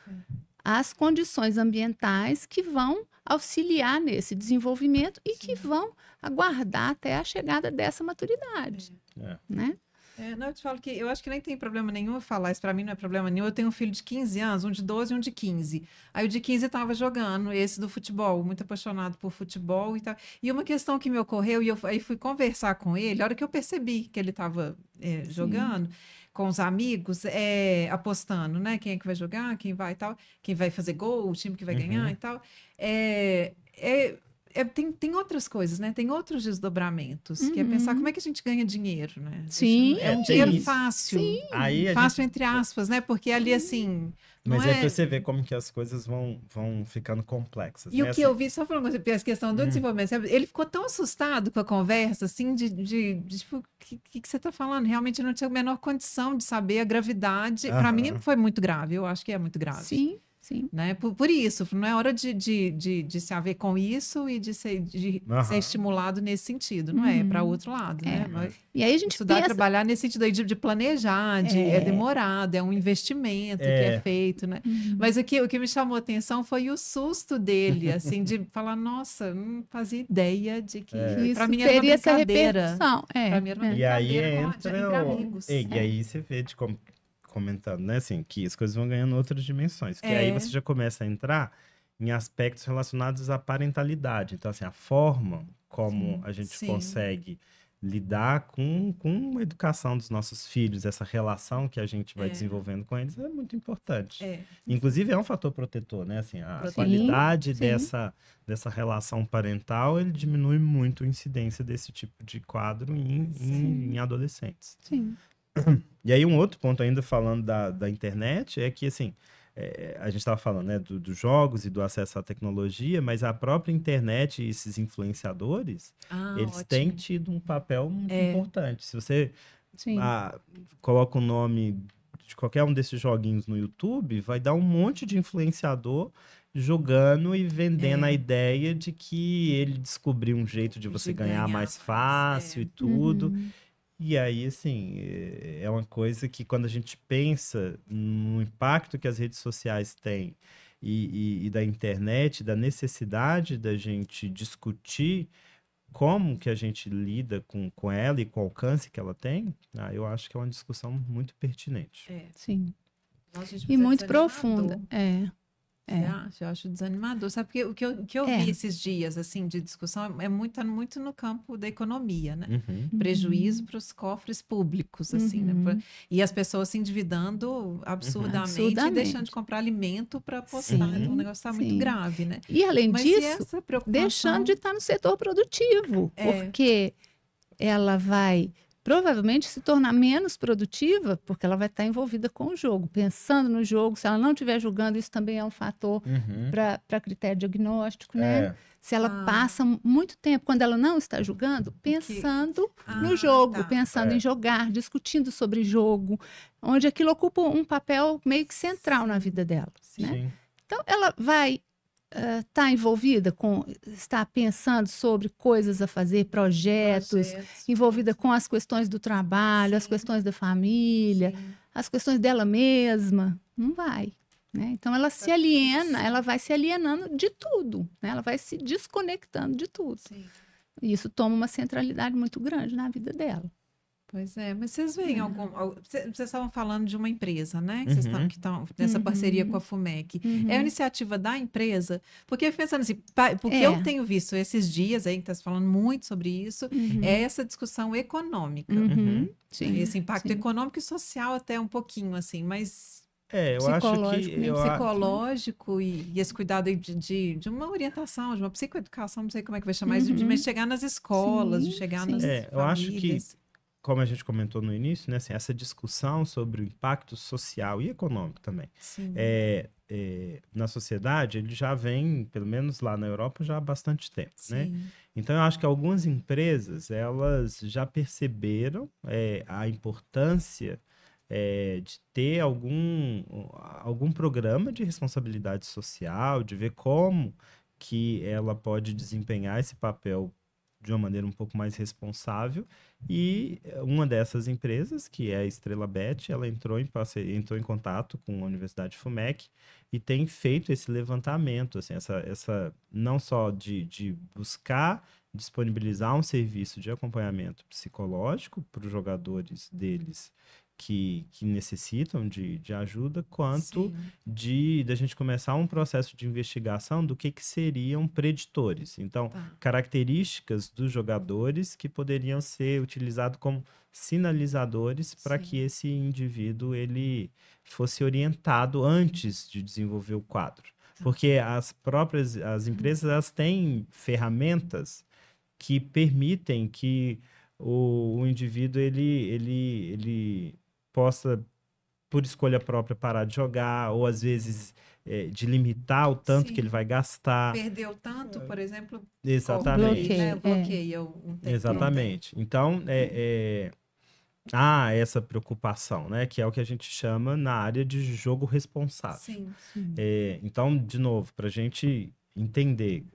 As condições ambientais que vão auxiliar nesse desenvolvimento e que vão aguardar até a chegada dessa maturidade, né? Não, eu te falo que eu acho que nem tem problema nenhum eu falar, isso para mim não é problema nenhum. Eu tenho um filho de 15 anos, um de 12 e um de 15. Aí o de 15 estava jogando esse do futebol, muito apaixonado por futebol e tal. E uma questão que me ocorreu, e eu aí fui conversar com ele, a hora que eu percebi que ele estava jogando com os amigos, apostando, né? Quem é que vai jogar, quem vai e tal, quem vai fazer gol, o time que vai ganhar e tal. Tem outras coisas, né? Tem outros desdobramentos, que é pensar como é que a gente ganha dinheiro, né? Sim. É um dinheiro fácil. Sim. Fácil entre aspas, né? Porque ali, assim... Mas é pra você ver como que as coisas vão ficando complexas. E né? o que eu vi, só falando a questão do desenvolvimento, ele ficou tão assustado com a conversa, assim, de tipo, o que você está falando? Realmente eu não tinha a menor condição de saber a gravidade. Para mim foi muito grave, eu acho que é muito grave. Sim. Sim. Né? Por isso, não é hora de se haver com isso e de ser estimulado nesse sentido, não é para outro lado, né? E aí a gente estudar, trabalhar nesse sentido aí de planejar, é demorado, é um investimento que é feito, né? Mas o que me chamou a atenção foi o susto dele, assim, de falar, nossa, não fazia ideia de que para mim era uma brincadeira. Para mim era uma brincadeira. E aí entra entre amigos. E aí você vê de como comentando, né, assim, que as coisas vão ganhando outras dimensões, que aí você já começa a entrar em aspectos relacionados à parentalidade, então, assim, a forma como a gente consegue lidar com a educação dos nossos filhos, essa relação que a gente vai desenvolvendo com eles é muito importante. Inclusive, é um fator protetor, né, assim, a qualidade dessa relação parental, ele diminui muito a incidência desse tipo de quadro em adolescentes. Sim. E aí um outro ponto ainda falando da internet é que, assim, a gente estava falando, né, dos jogos e do acesso à tecnologia, mas a própria internet e esses influenciadores, eles têm tido um papel muito importante. Se você coloca o nome de qualquer um desses joguinhos no YouTube, vai dar um monte de influenciador jogando e vendendo a ideia de que ele descobriu um jeito de você ganhar mais fácil e tudo. E aí, assim, é uma coisa que quando a gente pensa no impacto que as redes sociais têm e da internet, da necessidade da gente discutir como que a gente lida com ela e com o alcance que ela tem, eu acho que é uma discussão muito pertinente. Sim. E muito profunda. Eu acho desanimador. Sabe, porque o que eu vi esses dias, assim, de discussão, tá muito no campo da economia, né? Prejuízo para os cofres públicos, assim, né? E as pessoas se endividando absurdamente e deixando de comprar alimento para apostar. Então, o negócio está muito grave, né? E, além disso, deixando de estar no setor produtivo, porque ela vai provavelmente se tornar menos produtiva, porque ela vai estar envolvida com o jogo, pensando no jogo. Se ela não estiver julgando, isso também é um fator para critério diagnóstico, né? Se ela passa muito tempo, quando ela não está julgando, pensando no jogo, pensando em jogar, discutindo sobre jogo, onde aquilo ocupa um papel meio que central na vida dela. Né? Então, ela vai está envolvida está pensando sobre coisas a fazer, projetos, envolvida com as questões do trabalho, as questões da família, as questões dela mesma, não vai. Né? Então, ela se aliena, ela vai se alienando de tudo, né? Ela vai se desconectando de tudo. E isso toma uma centralidade muito grande na vida dela. Pois é, mas vocês veem vocês estavam falando de uma empresa, né? Que estão nessa parceria com a FUMEC. É a iniciativa da empresa? Porque eu pensando assim, porque eu tenho visto esses dias aí, que está se falando muito sobre isso, é essa discussão econômica. Esse impacto econômico e social até um pouquinho, assim, mas... eu acho que... psicológico e esse cuidado de uma orientação, de uma psicoeducação, não sei como é que vai chamar, de chegar nas escolas, de chegar nas famílias. Eu acho que, como a gente comentou no início, né, assim, essa discussão sobre o impacto social e econômico também, na sociedade, ele já vem, pelo menos lá na Europa, já há bastante tempo, né? Então, eu acho que algumas empresas, elas já perceberam a importância de ter algum programa de responsabilidade social, de ver como que ela pode desempenhar esse papel de uma maneira um pouco mais responsável, e uma dessas empresas, que é a Estrela Bet, ela entrou em contato com a Universidade FUMEC e tem feito esse levantamento, assim, essa não só de buscar disponibilizar um serviço de acompanhamento psicológico para os jogadores deles que necessitam de ajuda, quanto da gente começar um processo de investigação do que seriam preditores. Então, características dos jogadores que poderiam ser utilizados como sinalizadores para que esse indivíduo ele fosse orientado antes de desenvolver o quadro. Porque as empresas elas têm ferramentas que permitem que o indivíduo ele possa, por escolha própria, parar de jogar, ou às vezes de limitar o tanto que ele vai gastar. Perdeu tanto, por exemplo, exatamente. Bloqueia um tempo. Exatamente. Então, há essa preocupação, né? Que é o que a gente chama na área de jogo responsável. Sim. Então, de novo, para a gente entender...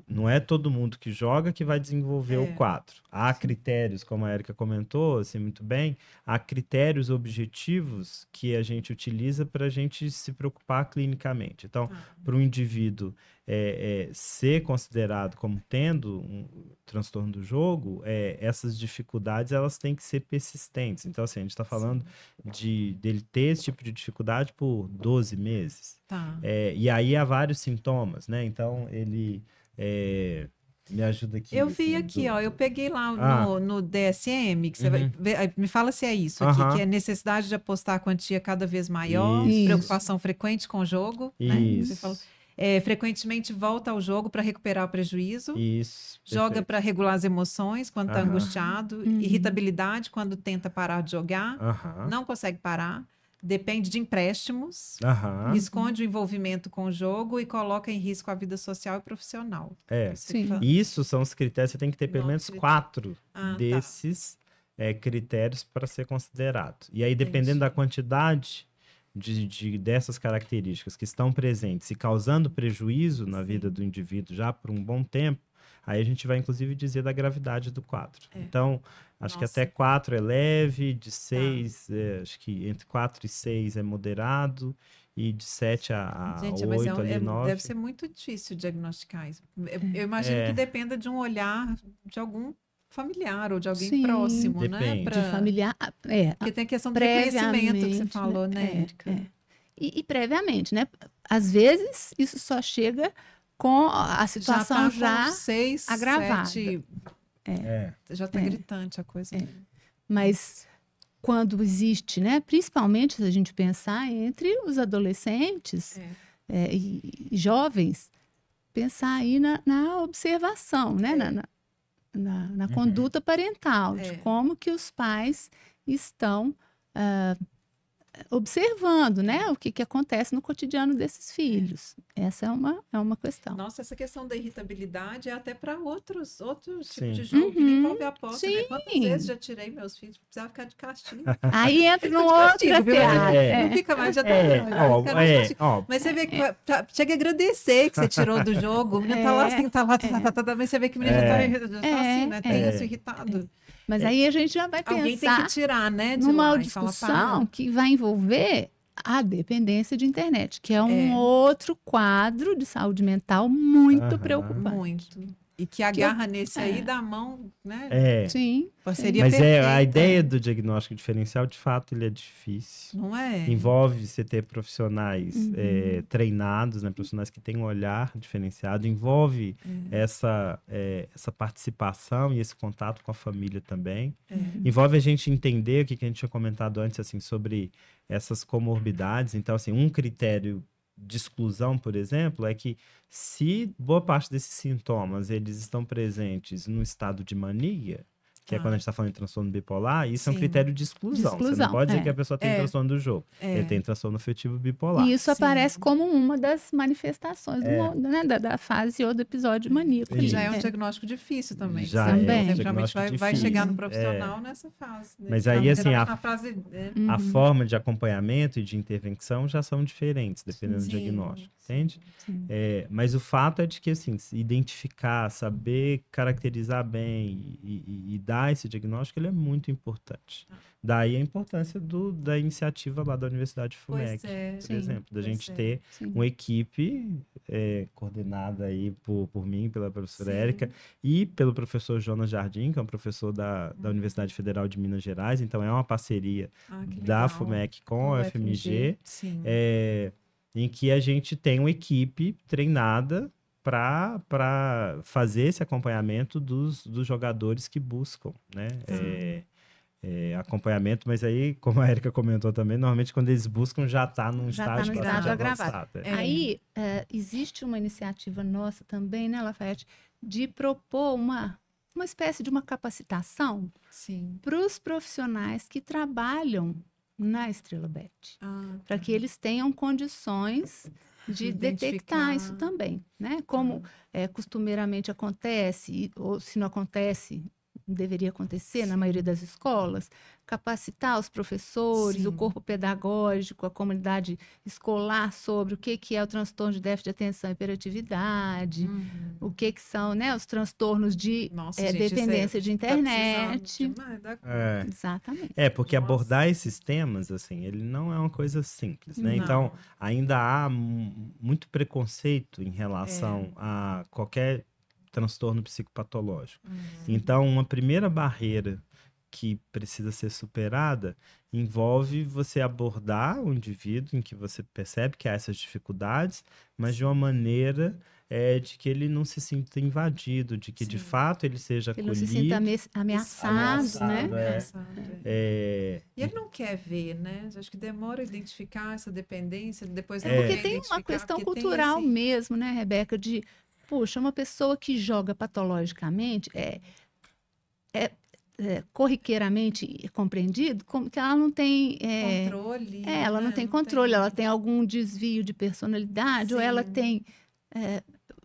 não é todo mundo que joga que vai desenvolver o quadro. Há critérios, como a Érica comentou assim, muito bem, há critérios objetivos que a gente utiliza para a gente se preocupar clinicamente. Então, para um indivíduo ser considerado como tendo um transtorno do jogo, essas dificuldades elas têm que ser persistentes. Então, assim, a gente está falando dele ter esse tipo de dificuldade por 12 meses. E aí há vários sintomas, né? Então, ele... me ajuda aqui. Eu vi aqui, eu peguei lá no DSM, que você vai ver, me fala se é isso aqui, que é necessidade de apostar a quantia cada vez maior, preocupação frequente com o jogo, né? Você falou, frequentemente volta ao jogo para recuperar o prejuízo, joga para regular as emoções quando está angustiado, irritabilidade quando tenta parar de jogar, não consegue parar, depende de empréstimos, esconde o envolvimento com o jogo e coloca em risco a vida social e profissional. Isso são os critérios, você tem que ter pelo menos 4 desses critérios para ser considerado. E aí, dependendo da quantidade dessas características que estão presentes e causando prejuízo na vida do indivíduo já por um bom tempo, aí a gente vai, inclusive, dizer da gravidade do quadro. Então, acho que até 4 é leve, de 6, acho que entre 4 e 6 é moderado, e de 7 a 8, ali 9. Deve ser muito difícil diagnosticar isso. Eu imagino que dependa de um olhar de algum familiar ou de alguém próximo, depende. Né? De familiar, Porque tem a questão do reconhecimento que você falou, né, Érica? E previamente, né? Às vezes, isso só chega com a situação já 6, agravada. 7, já está gritante a coisa. Mas quando existe, né? Principalmente se a gente pensar entre os adolescentes e jovens, pensar aí na observação, né? Na conduta parental, de como que os pais estão observando, né, o que acontece no cotidiano desses filhos. Essa é uma questão. Nossa, essa questão da irritabilidade é até para outros tipos de jogo que envolve aposta. Né? Quantas vezes já tirei meus filhos, precisava ficar de castigo. Aí entra num outro não fica mais de Mas você vê que chega a agradecer que você tirou do jogo, o menino tá lá assim, mas você vê que o menino já tá assim, né, tenso, irritado. Mas aí a gente já vai pensar... Alguém tem que tirar, né? Numa discussão que vai envolver a dependência de internet, que é um outro quadro de saúde mental muito preocupante. Muito. E que agarra nesse aí da mão, né? Sim. Seria Mas perfeita. A ideia do diagnóstico diferencial, de fato, ele é difícil. Não é? Envolve você ter profissionais treinados, né? Profissionais que têm um olhar diferenciado. Envolve essa participação e esse contato com a família também. Envolve a gente entender o que a gente tinha comentado antes, assim, sobre essas comorbidades. Então, assim, um critério de exclusão, por exemplo, é que se boa parte desses sintomas eles estão presentes no estado de mania, que é quando a gente está falando de transtorno bipolar, isso é um Sim. critério de exclusão. Você não pode dizer que a pessoa tem transtorno do jogo. Ele tem transtorno afetivo bipolar. E isso aparece como uma das manifestações da fase ou do episódio maníaco. Que já é um diagnóstico difícil também. Já também. Geralmente vai chegar no profissional nessa fase. Né? Mas aí, assim, a forma de acompanhamento e de intervenção já são diferentes, dependendo do diagnóstico, entende? Mas o fato é de que, assim, identificar, saber caracterizar bem e dar esse diagnóstico, ele é muito importante. Daí a importância da iniciativa lá da Universidade FUMEC, por exemplo, da gente ter uma equipe coordenada aí por mim, pela professora Érica e pelo professor Jonas Jardim, que é um professor da Universidade Federal de Minas Gerais. Então, é uma parceria da FUMEC com a UFMG, em que a gente tem uma equipe treinada para fazer esse acompanhamento dos jogadores que buscam, né? Acompanhamento, mas aí, como a Érica comentou também, normalmente quando eles buscam já está num estágio avançado. Aí existe uma iniciativa nossa também, né, Lafayette, de propor uma espécie de uma capacitação para os profissionais que trabalham na Estrela Bet, para que eles tenham condições de detectar isso também, né? Como costumeiramente acontece, ou se não acontece, deveria acontecer na maioria das escolas, capacitar os professores, o corpo pedagógico, a comunidade escolar sobre o que é o transtorno de déficit de atenção e hiperatividade, o que são, né, os transtornos de dependência de internet. Exatamente. Porque abordar esses temas, assim, ele não é uma coisa simples, né? Então, ainda há muito preconceito em relação a qualquer transtorno psicopatológico. Então, uma primeira barreira que precisa ser superada envolve você abordar o indivíduo em que você percebe que há essas dificuldades, mas de uma maneira de que ele não se sinta invadido, de que de fato ele seja acolhido. Ele não se sinta ameaçado, né? E ele não quer ver, né? Acho que demora a identificar essa dependência, depois porque tem uma questão cultural mesmo, né, Rebeca, de puxa, uma pessoa que joga patologicamente corriqueiramente compreendido como que ela não tem controle. Ela não tem controle, ela tem algum desvio de personalidade, ou ela tem,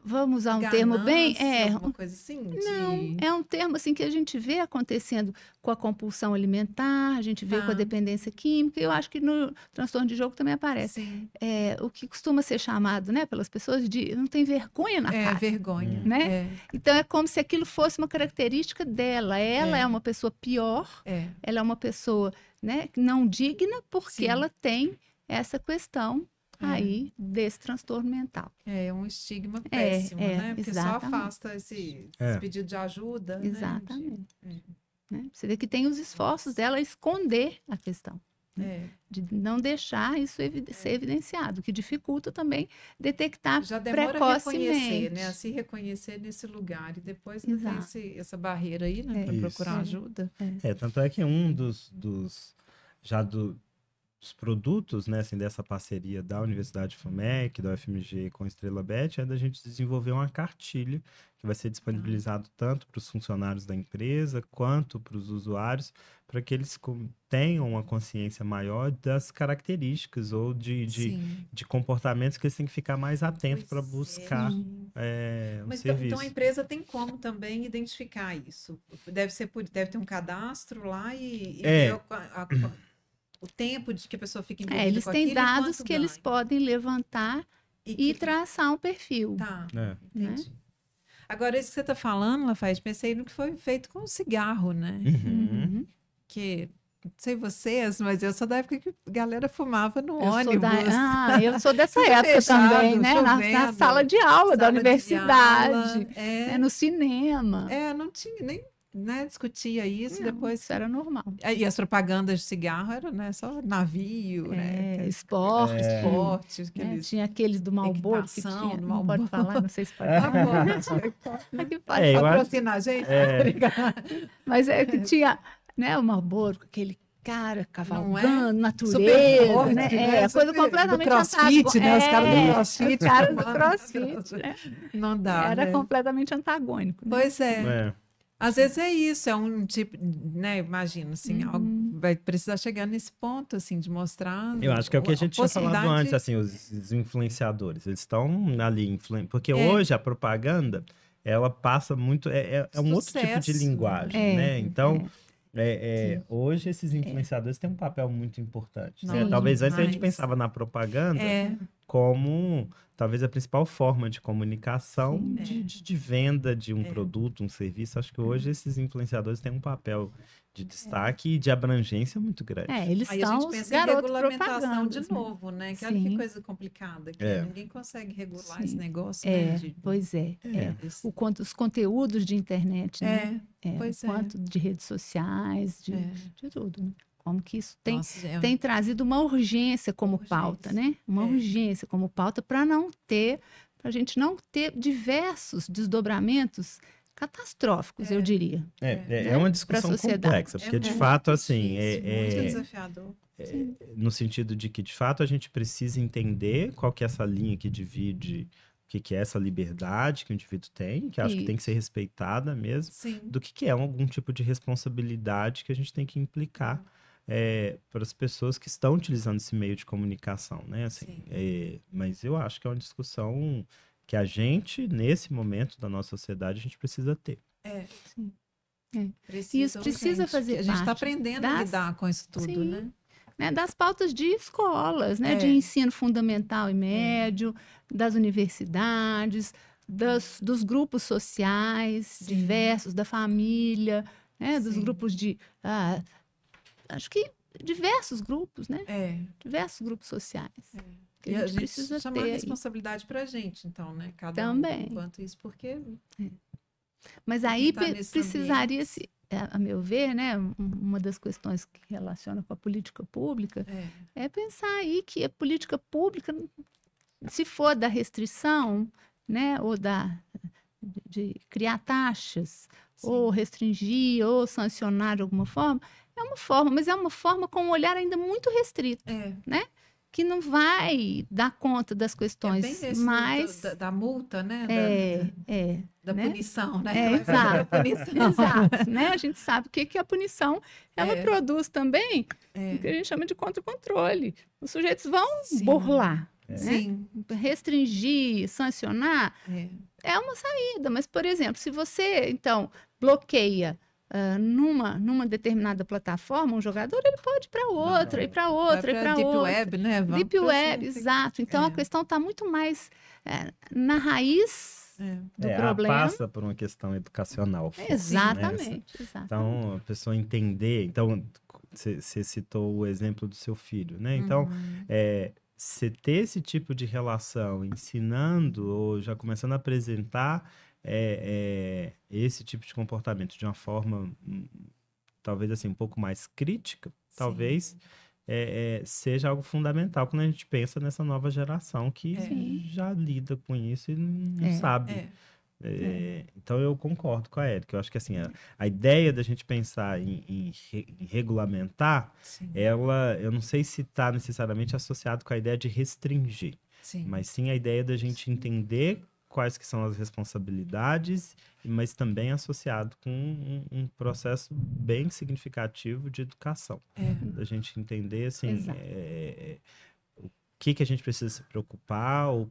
vamos usar um termo bem... alguma coisa assim? Não, é um termo assim que a gente vê acontecendo com a compulsão alimentar, a gente vê com a dependência química, eu acho que no transtorno de jogo também aparece. O que costuma ser chamado, né, pelas pessoas de não tem vergonha na cara. Vergonha. Né? Então, é como se aquilo fosse uma característica dela. Ela é uma pessoa pior, ela é uma pessoa, né, não digna, porque ela tem essa questão aí desse transtorno mental. É um estigma péssimo, né? Porque só afasta esse pedido de ajuda. Exatamente. Né? Você vê que tem os esforços dela esconder a questão. Né? De não deixar isso ser evidenciado, que dificulta também detectar já demora precocemente. A reconhecer, né? A se reconhecer nesse lugar. E depois tem essa barreira aí, né? Para procurar ajuda. Tanto é que um dos produtos, né, assim, dessa parceria da Universidade FUMEC, da UFMG com a Estrela Bet, é da gente desenvolver uma cartilha que vai ser disponibilizado tanto para os funcionários da empresa quanto para os usuários, para que eles tenham uma consciência maior das características ou de comportamentos que eles têm que ficar mais atentos para buscar Mas serviço. Então a empresa tem como também identificar isso? Deve ter um cadastro lá e o tempo de que a pessoa fica envolvida eles com têm aquilo, dados que eles podem levantar e traçar um perfil. Entendi. Agora, isso que você está falando, Lafayette, pensei no que foi feito com o cigarro, né? Que, não sei vocês, mas eu sou da época que a galera fumava no ônibus. Eu sou dessa época também, né? Na sala de aula da universidade, no cinema. Não tinha nem... Né, discutia isso, depois... Isso era normal. E as propagandas de cigarro eram, né, só navio, né? Esporte. Tinha aqueles do Marlboro que tinha, não pode falar, não sei se pode falar. Pode patrocinar a gente? Mas que tinha, né, o Marlboro, aquele cara cavalgando, natureza, forte, né? Coisa completamente do crossfit, né? Os caras do crossfit. Os caras do crossfit, né? Não dá, era completamente antagônico. Né? Pois é. Às vezes é isso, é um tipo, né? Imagina, assim, algo vai precisar chegar nesse ponto, assim, de mostrar. Eu acho que é o que a gente tinha falado antes, assim, os influenciadores, eles estão ali, porque hoje a propaganda, ela passa muito, é um outro tipo de linguagem, né? Então, hoje esses influenciadores têm um papel muito importante, né? Talvez antes a gente pensava na propaganda como talvez a principal forma de comunicação de venda de um produto, um serviço. Acho que hoje esses influenciadores têm um papel de destaque e de abrangência muito grande. Eles aí são a gente pensa em regulamentação de novo, né? Que olha que coisa complicada, que ninguém consegue regular esse negócio. Pois é. Os conteúdos de internet, né? Quanto de redes sociais, de tudo, né? Como que isso tem trazido uma urgência como pauta, né? Uma urgência como pauta para a gente não ter diversos desdobramentos catastróficos, eu diria. É uma discussão complexa, porque de fato, assim, muito desafiador. No sentido de que, de fato, a gente precisa entender qual que é essa linha que divide o que é essa liberdade que o indivíduo tem, que acho que tem que ser respeitada mesmo, do que é algum tipo de responsabilidade que a gente tem que implicar para as pessoas que estão utilizando esse meio de comunicação, né? Assim, mas eu acho que é uma discussão que a gente, nesse momento da nossa sociedade, a gente precisa ter. Isso precisa fazer parte. A gente está aprendendo a lidar com isso tudo, né? Das pautas de escolas, né? De ensino fundamental e médio, das universidades, dos grupos sociais diversos, da família, né? Dos grupos de... acho que diversos grupos, né? Diversos grupos sociais. E a gente precisa chamar a responsabilidade para a gente, então, né? Cada um enquanto isso, porque... Mas aí precisaria-se, a meu ver, né? Uma das questões que relaciona com a política pública é pensar aí que a política pública, se for da restrição, né? Ou de criar taxas, ou restringir, ou sancionar de alguma forma, mas é uma forma com um olhar ainda muito restrito, né? Que não vai dar conta das questões mais... Da multa, né? Da né? punição, né? Exato. Exato, né? A gente sabe o que a punição, ela produz também o que a gente chama de contra-controle. Os sujeitos vão burlar, né? Restringir, sancionar, é uma saída. Mas, por exemplo, se você, então, bloqueia numa determinada plataforma, um jogador ele pode ir para outra, e para outra, e para outra. Deep Web, né? Deep Web, exato. Então, a questão está muito mais na raiz do problema. Passa por uma questão educacional. Exatamente, né? exatamente. Então, a pessoa entender... Então, você citou o exemplo do seu filho, né? Então, você ter esse tipo de relação, ensinando ou já começando a apresentar esse tipo de comportamento de uma forma, talvez assim, um pouco mais crítica, talvez seja algo fundamental quando a gente pensa nessa nova geração que já lida com isso e não sabe. Então, eu concordo com a Érica. Eu acho que assim, a ideia da gente pensar em regulamentar, eu não sei se está necessariamente associado com a ideia de restringir, mas sim a ideia da gente entender quais que são as responsabilidades, mas também associado com um processo bem significativo de educação. Da gente entender, assim, o que a gente precisa se preocupar ou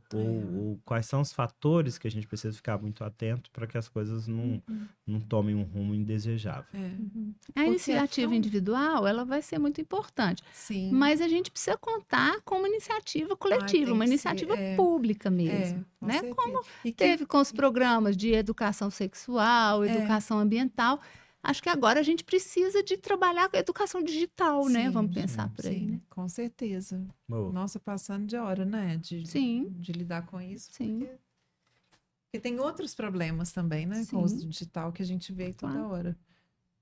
quais são os fatores que a gente precisa ficar muito atento para que as coisas não tomem um rumo indesejável. A iniciativa individual, ela vai ser muito importante. Mas a gente precisa contar com uma iniciativa coletiva, uma iniciativa pública mesmo. Né? Como teve com os programas de educação sexual, educação ambiental. Acho que agora a gente precisa de trabalhar com a educação digital, né? Vamos pensar por aí. Né? Com certeza. Nossa, passando de hora, né? De lidar com isso. Porque tem outros problemas também, né? Com o uso digital que a gente vê toda hora.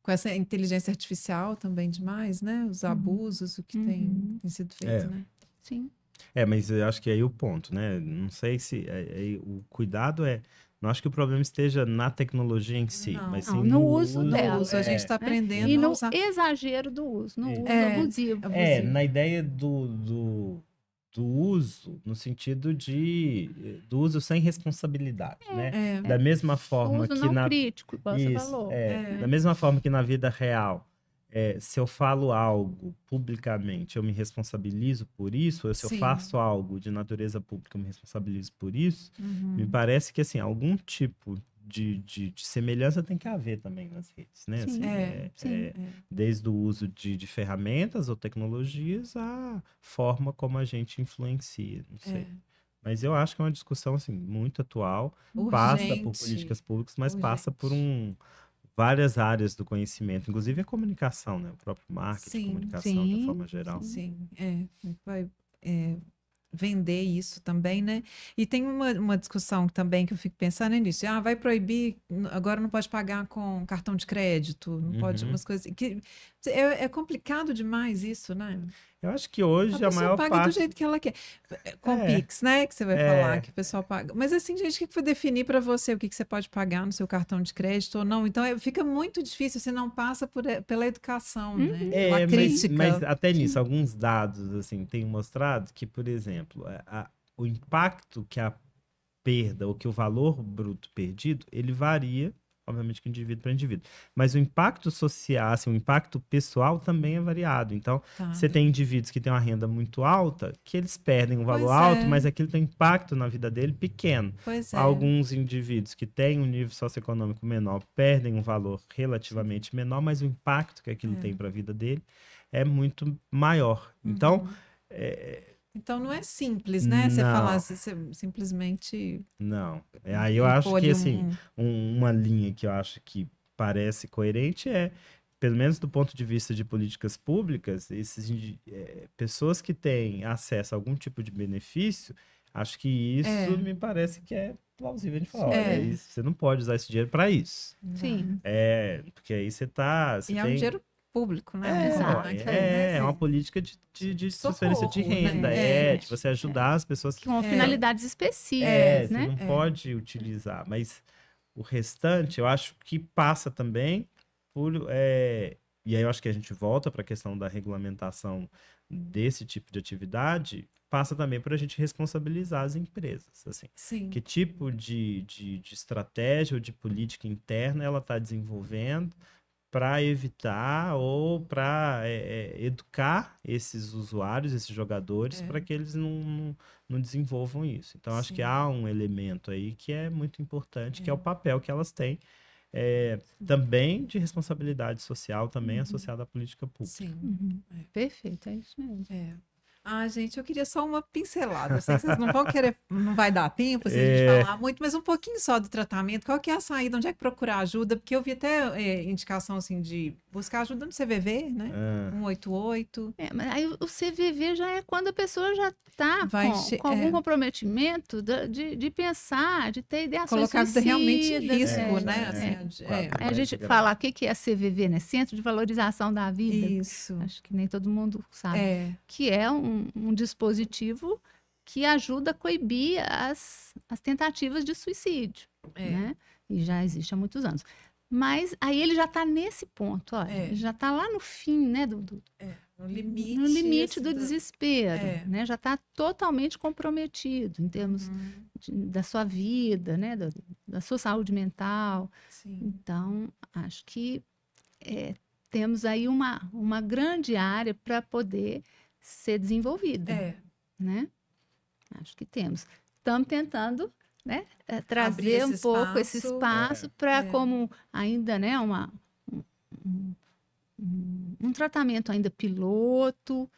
Com essa inteligência artificial também demais, né? Os abusos, o que tem sido feito, né? Mas eu acho que é aí o ponto, né? Não sei se... o cuidado não acho que o problema esteja na tecnologia em si, mas sim no uso dela. A gente está aprendendo e no usar. exagero do uso, no uso abusivo. Na ideia do do uso, no sentido do uso sem responsabilidade, né? Da mesma forma uso que não crítico, igual você falou. Da mesma forma que na vida real, se eu falo algo publicamente, eu me responsabilizo por isso, ou se eu faço algo de natureza pública, eu me responsabilizo por isso, me parece que, assim, algum tipo de semelhança tem que haver também nas redes, né? Assim, desde o uso de ferramentas ou tecnologias à forma como a gente influencia, não sei. Mas eu acho que é uma discussão, assim, muito atual, passa por políticas públicas, mas passa por várias áreas do conhecimento, inclusive a comunicação, né? O próprio marketing, comunicação de forma geral. Vai vender isso também, né? E tem uma discussão também que eu fico pensando nisso. Vai proibir, agora não pode pagar com cartão de crédito, não pode, umas coisas que é complicado demais isso, né? Eu acho que hoje a maior paga parte... do jeito que ela quer. Com Pix, né? Que você vai falar que o pessoal paga. Mas assim, gente, o que foi definir para você o que você pode pagar no seu cartão de crédito ou não? Então, fica muito difícil, você não passa pela educação, né? Pela crítica. Mas até nisso, alguns dados, assim, têm mostrado que, por exemplo, o impacto que a perda ou que o valor bruto perdido, ele varia, obviamente, de indivíduo para indivíduo. Mas o impacto social, assim, o impacto pessoal também é variado. Então, você tem indivíduos que têm uma renda muito alta, que eles perdem um valor alto, mas aquilo tem impacto na vida dele pequeno. Alguns indivíduos que têm um nível socioeconômico menor perdem um valor relativamente menor, mas o impacto que aquilo tem para a vida dele é muito maior. Então, então não é simples, né? Você falar simplesmente... Não. Aí eu acho que, assim, uma linha que eu acho que parece coerente pelo menos do ponto de vista de políticas públicas, pessoas que têm acesso a algum tipo de benefício, acho que isso me parece que é plausível de falar. Olha, você não pode usar esse dinheiro para isso. Sim. Porque aí você tá... um dinheiro público, né? É uma política de transferência de renda, de você ajudar as pessoas que... Com finalidades específicas, né? Você não pode utilizar, mas o restante, eu acho que passa também por... E aí eu acho que a gente volta para a questão da regulamentação desse tipo de atividade, passa também por a gente responsabilizar as empresas, assim. Sim. Que tipo de estratégia ou de política interna ela está desenvolvendo para evitar ou para educar esses usuários, esses jogadores, para que eles não desenvolvam isso. Então, acho que há um elemento aí que é muito importante, que é o papel que elas têm, também de responsabilidade social, também associada à política pública. Sim. Perfeito, é isso mesmo. Gente, eu queria só uma pincelada. Eu sei que vocês não vão querer, não vai dar tempo se a gente falar muito, mas um pouquinho só do tratamento. Qual que é a saída? Onde é que procurar ajuda? Porque eu vi até indicação assim de buscar ajuda no CVV, né? 188. Mas aí o CVV já é quando a pessoa já está com algum comprometimento de pensar, de ter ideações colocado realmente em risco, né? A gente fala, o que é CVV, né? Centro de Valorização da Vida. Isso. Acho que nem todo mundo sabe. Que é um dispositivo que ajuda a coibir as tentativas de suicídio, né? E já existe há muitos anos. Mas aí ele já está nesse ponto, ele já está lá no fim, né? No limite, no limite do desespero, né? Já está totalmente comprometido em termos da sua vida, né? Da sua saúde mental. Sim. Então, acho que temos aí uma grande área para poder ser desenvolvida, né? Acho que temos. Estamos tentando, né, trazer um pouco esse espaço para como ainda, né, um tratamento ainda piloto,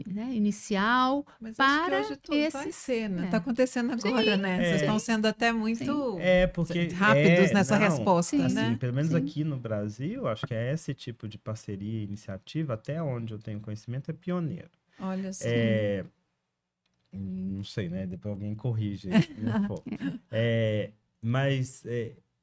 né, inicial, mas para acho que hoje tudo vai ser, né? Tá acontecendo agora, né? Vocês estão sendo até muito porque rápidos nessa resposta, assim, né? Pelo menos aqui no Brasil, acho que esse tipo de parceria e iniciativa, até onde eu tenho conhecimento, é pioneiro. Olha só. Não sei, né? Depois alguém corrige. Mas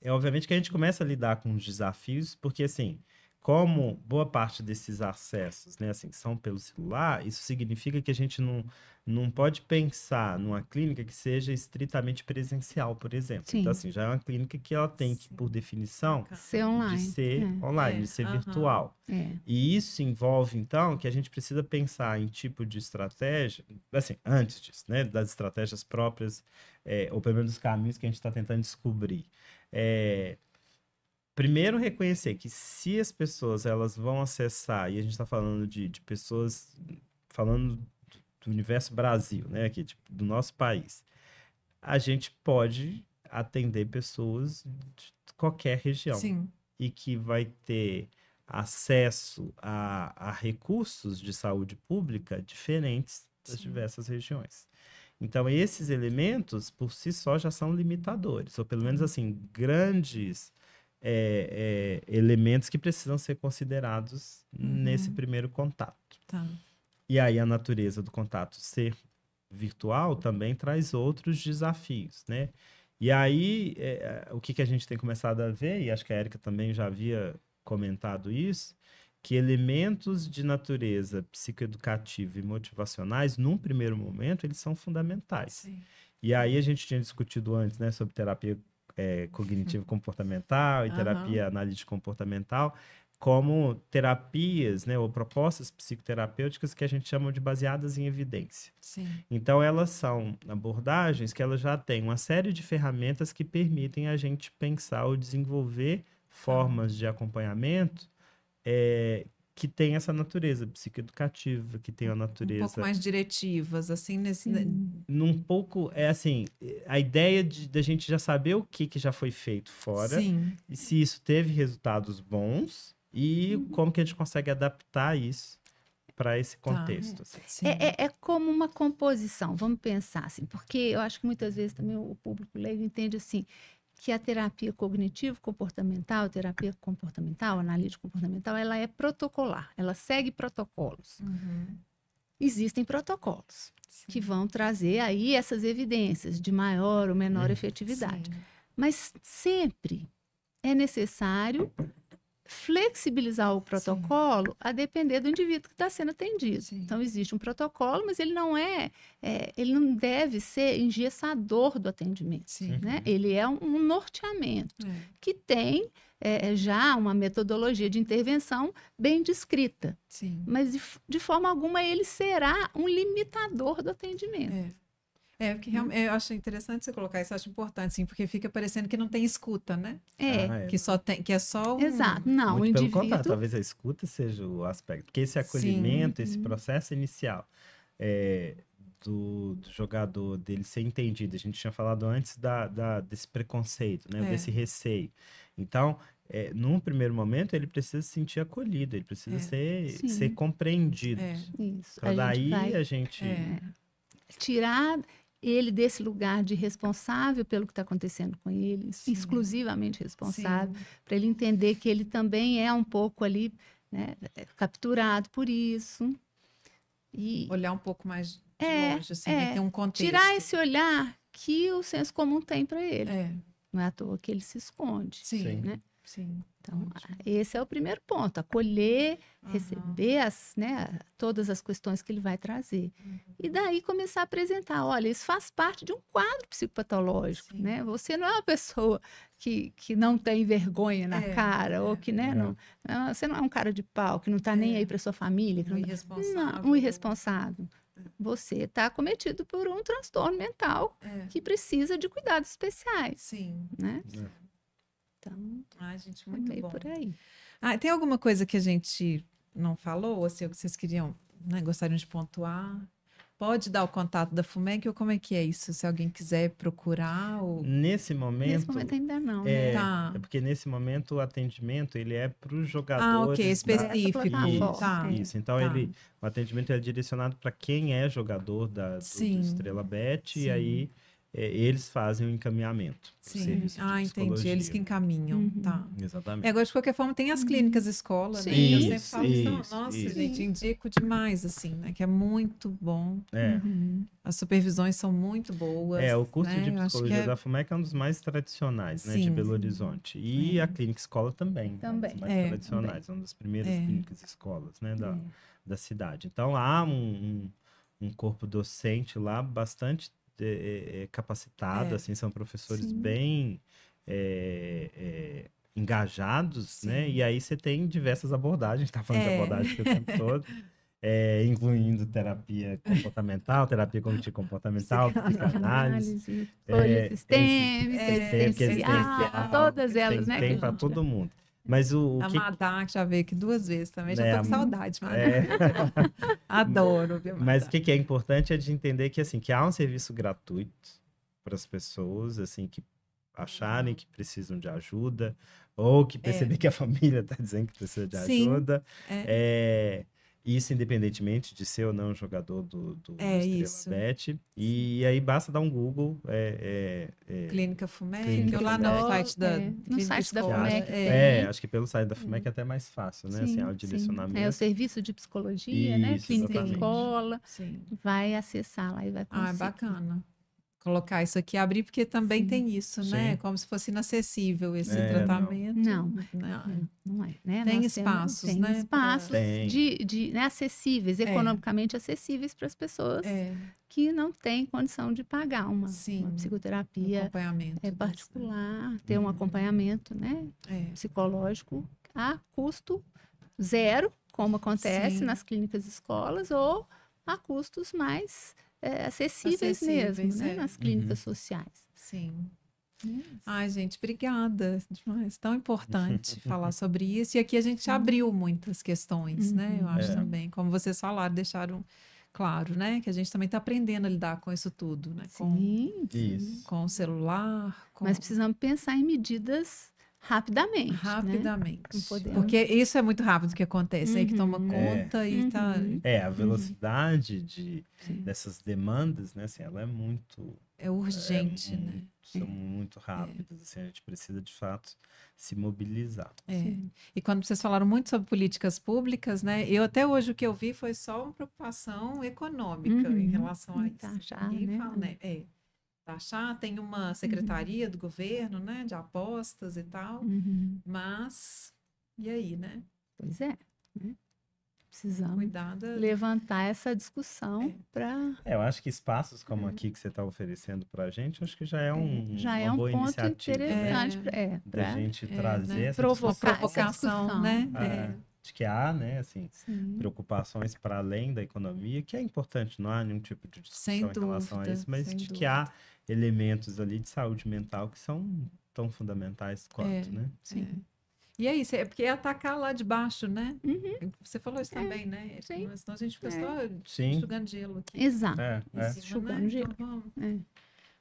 obviamente que a gente começa a lidar com os desafios, porque assim, como boa parte desses acessos, né, assim, são pelo celular, isso significa que a gente não pode pensar numa clínica que seja estritamente presencial, por exemplo. Sim. Então, assim, já é uma clínica que ela tem que, por definição, ser online, de ser online, de ser virtual. E isso envolve, então, que a gente precisa pensar em tipo de estratégia, assim, antes disso, né, das estratégias próprias, ou pelo menos dos caminhos que a gente está tentando descobrir. Primeiro, reconhecer que se as pessoas elas vão acessar, e a gente está falando de pessoas, falando do universo Brasil, né, aqui, tipo, do nosso país, a gente pode atender pessoas de qualquer região. Sim. E que vai ter acesso a recursos de saúde pública diferentes das diversas regiões. Então, esses elementos, por si só, já são limitadores, ou pelo menos, assim, grandes elementos que precisam ser considerados nesse primeiro contato. Tá. E aí, a natureza do contato ser virtual também traz outros desafios, né? E aí, o que a gente tem começado a ver, e acho que a Érica também já havia comentado isso, que elementos de natureza psicoeducativa e motivacionais, num primeiro momento, eles são fundamentais. Sim. E aí a gente tinha discutido antes, né, sobre terapia cognitivo-comportamental e terapia analítico-comportamental, como terapias, né, ou propostas psicoterapêuticas que a gente chama de baseadas em evidência. Sim. Então, elas são abordagens que elas já têm uma série de ferramentas que permitem a gente pensar ou desenvolver formas de acompanhamento que tem essa natureza psicoeducativa, que tem a natureza... Um pouco mais diretivas, assim, Num pouco, assim, a ideia da gente já saber o que já foi feito fora, Sim. e se isso teve resultados bons, e como que a gente consegue adaptar isso para esse contexto. Assim. É como uma composição, vamos pensar assim, porque eu acho que muitas vezes também o público leigo entende assim, que a terapia cognitivo-comportamental, terapia comportamental, analítico-comportamental, ela é protocolar, ela segue protocolos. Existem protocolos que vão trazer aí essas evidências de maior ou menor efetividade. Mas sempre é necessário flexibilizar o protocolo a depender do indivíduo que está sendo atendido. Então, existe um protocolo, mas ele não ele não deve ser engessador do atendimento. Né? Ele é um norteamento que tem já uma metodologia de intervenção bem descrita. Mas, de forma alguma, ele será um limitador do atendimento. Porque eu acho interessante você colocar isso, eu acho importante, assim, porque fica parecendo que não tem escuta, né? Que é só Exato. Não, muito o indivíduo... pelo contrário, talvez a escuta seja o aspecto, porque esse acolhimento, esse processo inicial do jogador, dele ser entendido, a gente tinha falado antes desse preconceito, né? Desse receio. Então, num primeiro momento, ele precisa se sentir acolhido, ele precisa ser compreendido. Isso. Para daí a gente... tirar ele desse lugar de responsável pelo que está acontecendo com ele, exclusivamente responsável, para ele entender que ele também é um pouco ali, né, capturado por isso. E olhar um pouco mais de longe, assim, ter um contexto. Tirar esse olhar que o senso comum tem para ele. Não é à toa que ele se esconde. Né? Então, esse é o primeiro ponto, acolher, receber todas as questões que ele vai trazer. E daí começar a apresentar, olha, isso faz parte de um quadro psicopatológico, né? Você não é uma pessoa que não tem vergonha na cara, ou que, né, você não é um cara de pau, que não está nem aí para sua família. Um irresponsável. Você está acometido por um transtorno mental que precisa de cuidados especiais. Né? Então, gente, muito bom. Por aí. Tem alguma coisa que a gente não falou, assim, que vocês queriam, né, gostariam de pontuar? Pode dar o contato da FUMEC ou como é que é isso? Se alguém quiser procurar? Ou... Nesse momento ainda não, né? É porque nesse momento o atendimento ele é para os jogadores. Ok, específico. Isso. Então o atendimento é direcionado para quem é jogador do Estrela Bet, e aí eles fazem o encaminhamento. Sim. Entendi. Eles que encaminham. Tá. Exatamente. E agora, de qualquer forma, tem as clínicas escola, né? Sim. Eu sempre falo isso. Nossa, gente, indico demais, assim, né? Que é muito bom. As supervisões são muito boas. O curso né? de psicologia da FUMEC é um dos mais tradicionais, né? De Belo Horizonte. E a clínica escola também. É um dos mais tradicionais. É uma das primeiras clínicas escolas, né? Da cidade. Então, há um corpo docente lá bastante capacitado, assim, são professores bem engajados, né? E aí você tem diversas abordagens, tá falando de abordagem aqui o tempo todo, incluindo terapia comportamental, terapia cognitivo-comportamental, psicanálise, polissistêmica, existencial, todas elas, né? Tem para todo mundo. Mas a Madá, que já veio aqui 2 vezes também, já tô com saudade, Madá. Adoro, viu, Madá? Mas o que é importante é de entender que, assim, que há um serviço gratuito para as pessoas, assim, que acharem que precisam de ajuda, ou que perceber que a família está dizendo que precisa de ajuda. Isso independentemente de ser ou não jogador do Estrela Bet. E aí basta dar um Google. Clínica FUMEC, ou lá no site da FUMEC. Acho que pelo site da FUMEC é até mais fácil, né? Assim, o direcionamento. É o serviço de psicologia, né? Clínica escola. Vai acessar lá e vai conseguir. Bacana. Colocar isso aqui, abrir, porque também tem isso, né? Como se fosse inacessível esse tratamento. Não é. Né? Tem espaços, tem né? Espaços né, acessíveis, economicamente acessíveis para as pessoas que não têm condição de pagar uma psicoterapia particular, ter um acompanhamento, né? Psicológico a custo zero, como acontece nas clínicas escolas, ou a custos mais acessíveis mesmo, né? Nas clínicas sociais. Sim. Ai, gente, obrigada. Demais. Tão importante falar sobre isso. E aqui a gente abriu muitas questões, né? Eu acho também. Como vocês falaram, deixaram claro, né? Que a gente também está aprendendo a lidar com isso tudo, né? Com o celular. Mas precisamos pensar em medidas rapidamente. Né? Porque isso é muito rápido que acontece, aí que toma conta e tá. A velocidade dessas demandas, né? Assim, ela é muito. É urgente, né? São muito rápidas, assim, a gente precisa de fato se mobilizar. E quando vocês falaram muito sobre políticas públicas, né? Eu até hoje o que eu vi foi só uma preocupação econômica em relação a isso. Taxar, Ninguém né? fala, né? Taxar, tem uma secretaria do governo, né? De apostas e tal. Mas, e aí, né? Pois é. Precisamos Cuidado. levantar essa discussão para... Eu acho que espaços como aqui que você está oferecendo para a gente, acho que já é uma boa ponto iniciativa, interessante, né? Da gente trazer essa provocação, né? De que há, né, assim, preocupações para além da economia, que é importante, não há nenhum tipo de discussão em relação a isso, mas de que há elementos ali de saúde mental que são tão fundamentais quanto, né? E é isso, porque é atacar lá de baixo, né? Você falou isso também, né? Senão a gente fica só enxugando gelo aqui. Exato. Enxugando gelo.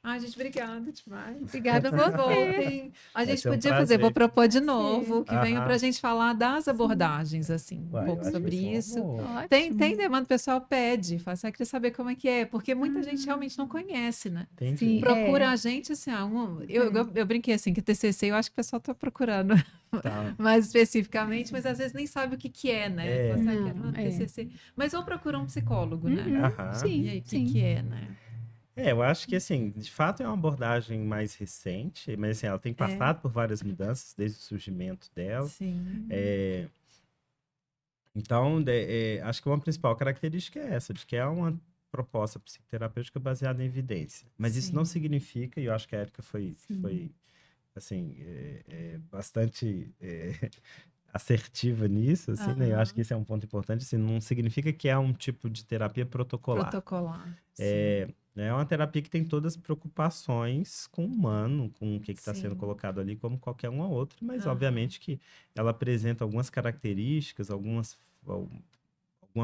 Ai, gente, obrigada demais. Obrigada por voltem. A gente podia fazer, vou propor de novo, que venha para a gente falar das abordagens, assim, um pouco sobre isso. Tem demanda, o pessoal pede, fala assim, queria saber como é que é, porque muita gente realmente não conhece, né? Procura a gente, assim, eu brinquei assim, que TCC, eu acho que o pessoal está procurando mais especificamente, mas às vezes nem sabe o que é, né? TCC. Mas ou procura um psicólogo, né? Sim. E aí, o que é, né? Eu acho que, assim, de fato é uma abordagem mais recente, mas, assim, ela tem passado por várias mudanças desde o surgimento dela. Então, acho que uma principal característica é essa, de que é uma proposta psicoterapêutica baseada em evidência. Mas isso não significa, e eu acho que a Érica foi assim, bastante assertiva nisso, assim, né? Eu acho que esse é um ponto importante, assim, não significa que é um tipo de terapia protocolar. É uma terapia que tem todas as preocupações com o humano, com o que está sendo colocado ali, como qualquer uma outra, mas obviamente que ela apresenta algumas características, alguma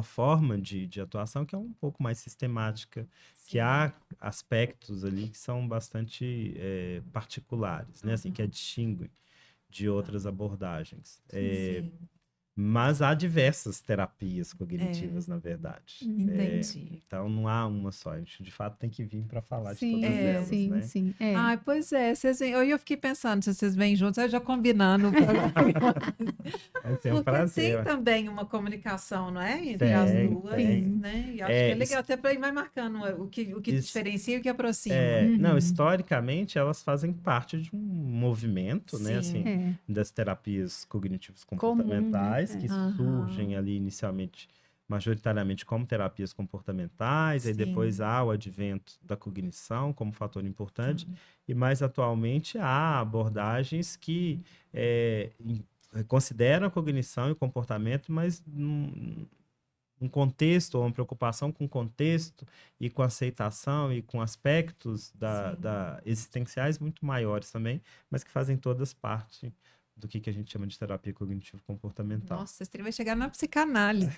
forma de atuação que é um pouco mais sistemática, que há aspectos ali que são bastante particulares, né? Assim, que a distinguem de outras abordagens. Mas há diversas terapias cognitivas, na verdade. Entendi. Então, não há uma só. A gente, de fato, tem que vir para falar de Sim, todas elas, sim, né? sim. Ai, pois é. Eu fiquei pensando, se vocês vêm juntos, eu já combinando. Vai ser um prazer. Tem também uma comunicação, não é? Entre as duas, né? E acho que é legal, até para ir mais marcando o que diferencia e o que aproxima. Não, historicamente, elas fazem parte de um movimento, né? Assim, das terapias cognitivas comportamentais, que surgem ali inicialmente, majoritariamente como terapias comportamentais, aí depois há o advento da cognição como fator importante, e mais atualmente há abordagens que consideram a cognição e o comportamento, mas um contexto, ou uma preocupação com o contexto e com a aceitação e com aspectos existenciais muito maiores também, mas que fazem todas parte do que a gente chama de terapia cognitivo-comportamental. Nossa, esse vai chegar na psicanálise.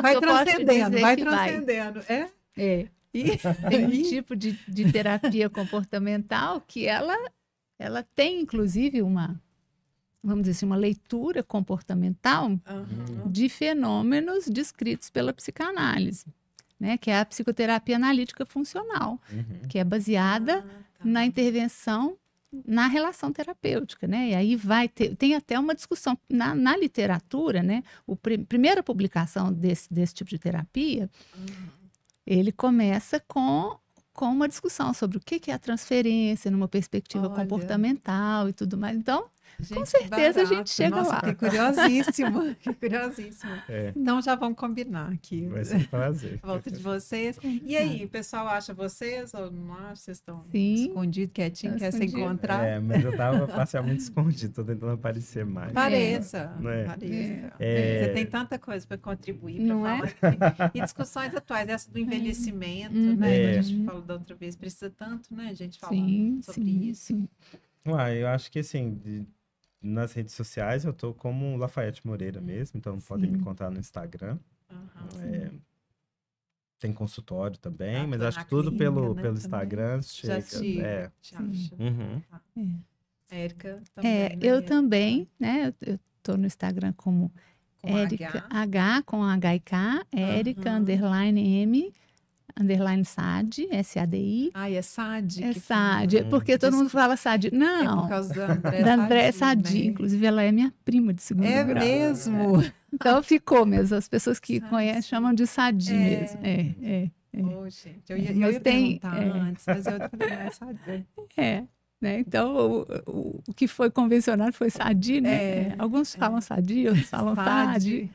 vai transcendendo. Tem um tipo de terapia comportamental que ela tem, inclusive, vamos dizer assim, uma leitura comportamental de fenômenos descritos pela psicanálise, né? Que é a psicoterapia analítica funcional, que é baseada na intervenção na relação terapêutica, né? E aí tem até uma discussão na literatura, né? Primeira publicação desse tipo de terapia, ele começa com uma discussão sobre o que é a transferência numa perspectiva comportamental e tudo mais. Então, com certeza a gente chega lá. Que curiosíssimo, que curiosíssimo. Então já vamos combinar aqui. Vai ser um prazer. Volta de vocês. E aí, o pessoal acha vocês ou não acha? Vocês estão escondidos, quietinhos, quer se encontrar? Mas eu estava parcialmente escondido, estou tentando aparecer mais. Pareça. Você tem tanta coisa para contribuir, para falar. E discussões atuais, essa do envelhecimento, né? A gente falou da outra vez, precisa tanto, né? A gente falar sobre isso. Eu acho que assim, nas redes sociais eu tô como Lafayette Moreira mesmo, então podem me encontrar no Instagram. Tem consultório também, mas acho que tudo pelo Instagram chega. Te acha. Érica também. Eu também, né? Eu tô no Instagram como Érica H com H e K, Érica _M _SAD, S-A-D-I. É SAD? É SAD, porque todo mundo fala SAD. Não. É por causa da André Sadi, inclusive ela é minha prima de segundo grau. Mesmo? Então ficou mesmo, as pessoas que conhecem chamam de Sadi mesmo. Gente, eu ia perguntar antes, mas eu falei, não é Sadi. Né? Então, o que foi convencionado foi Sadi, né? Alguns falam Sadi, outros falam Sadi.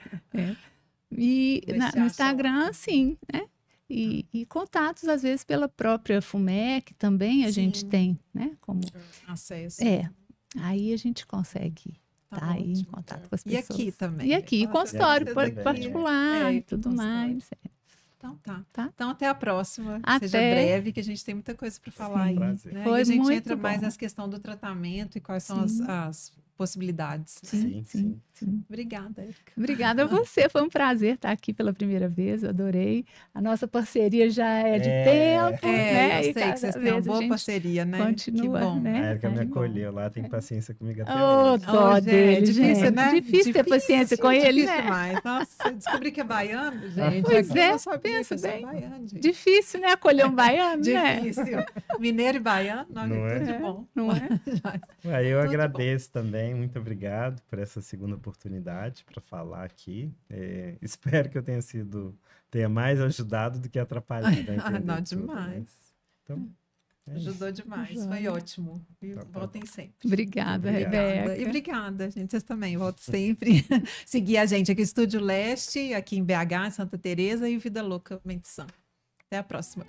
E no Instagram, sim, né? E contatos, às vezes, pela própria FUMEC também a gente tem, né? Como acesso. Aí a gente consegue estar aí em contato com as pessoas. E aqui também. E aqui, consultório particular e tudo mais. Então tá. Então até a próxima. Até. Seja breve, que a gente tem muita coisa para falar aí. Né? Foi e a gente muito entra mais bom. nas questões do tratamento e quais são as possibilidades. Sim. Obrigada, Érica. Obrigada a você. Foi um prazer estar aqui pela primeira vez. Eu adorei. A nossa parceria já é de tempo, né? Eu sei que vocês têm uma boa parceria, né? Continua, que bom. Né? A Érica me acolheu lá, tem paciência comigo até hoje. Dó dele, difícil, né? Difícil ter paciência com ele, difícil né? demais. Nossa, eu descobri que é baiano, gente. Pois eu sabia pensa que eu bem. sou baiano, gente. Difícil, né? Acolher um baiano, né? Difícil. Mineiro e baiano, Não tudo é? de bom. Não é? Eu agradeço também, muito obrigado por essa segunda oportunidade para falar aqui. Espero que eu tenha mais ajudado do que atrapalhado. Não, demais. Né? Então, ajudou demais, foi ótimo. E voltem sempre. Obrigada, Rebeca. E obrigada, gente. Vocês também, voltem sempre. Seguir a gente aqui, Estúdio Leste, aqui em BH, em Santa Teresa, e Vida Louca Mente Sã. Até a próxima.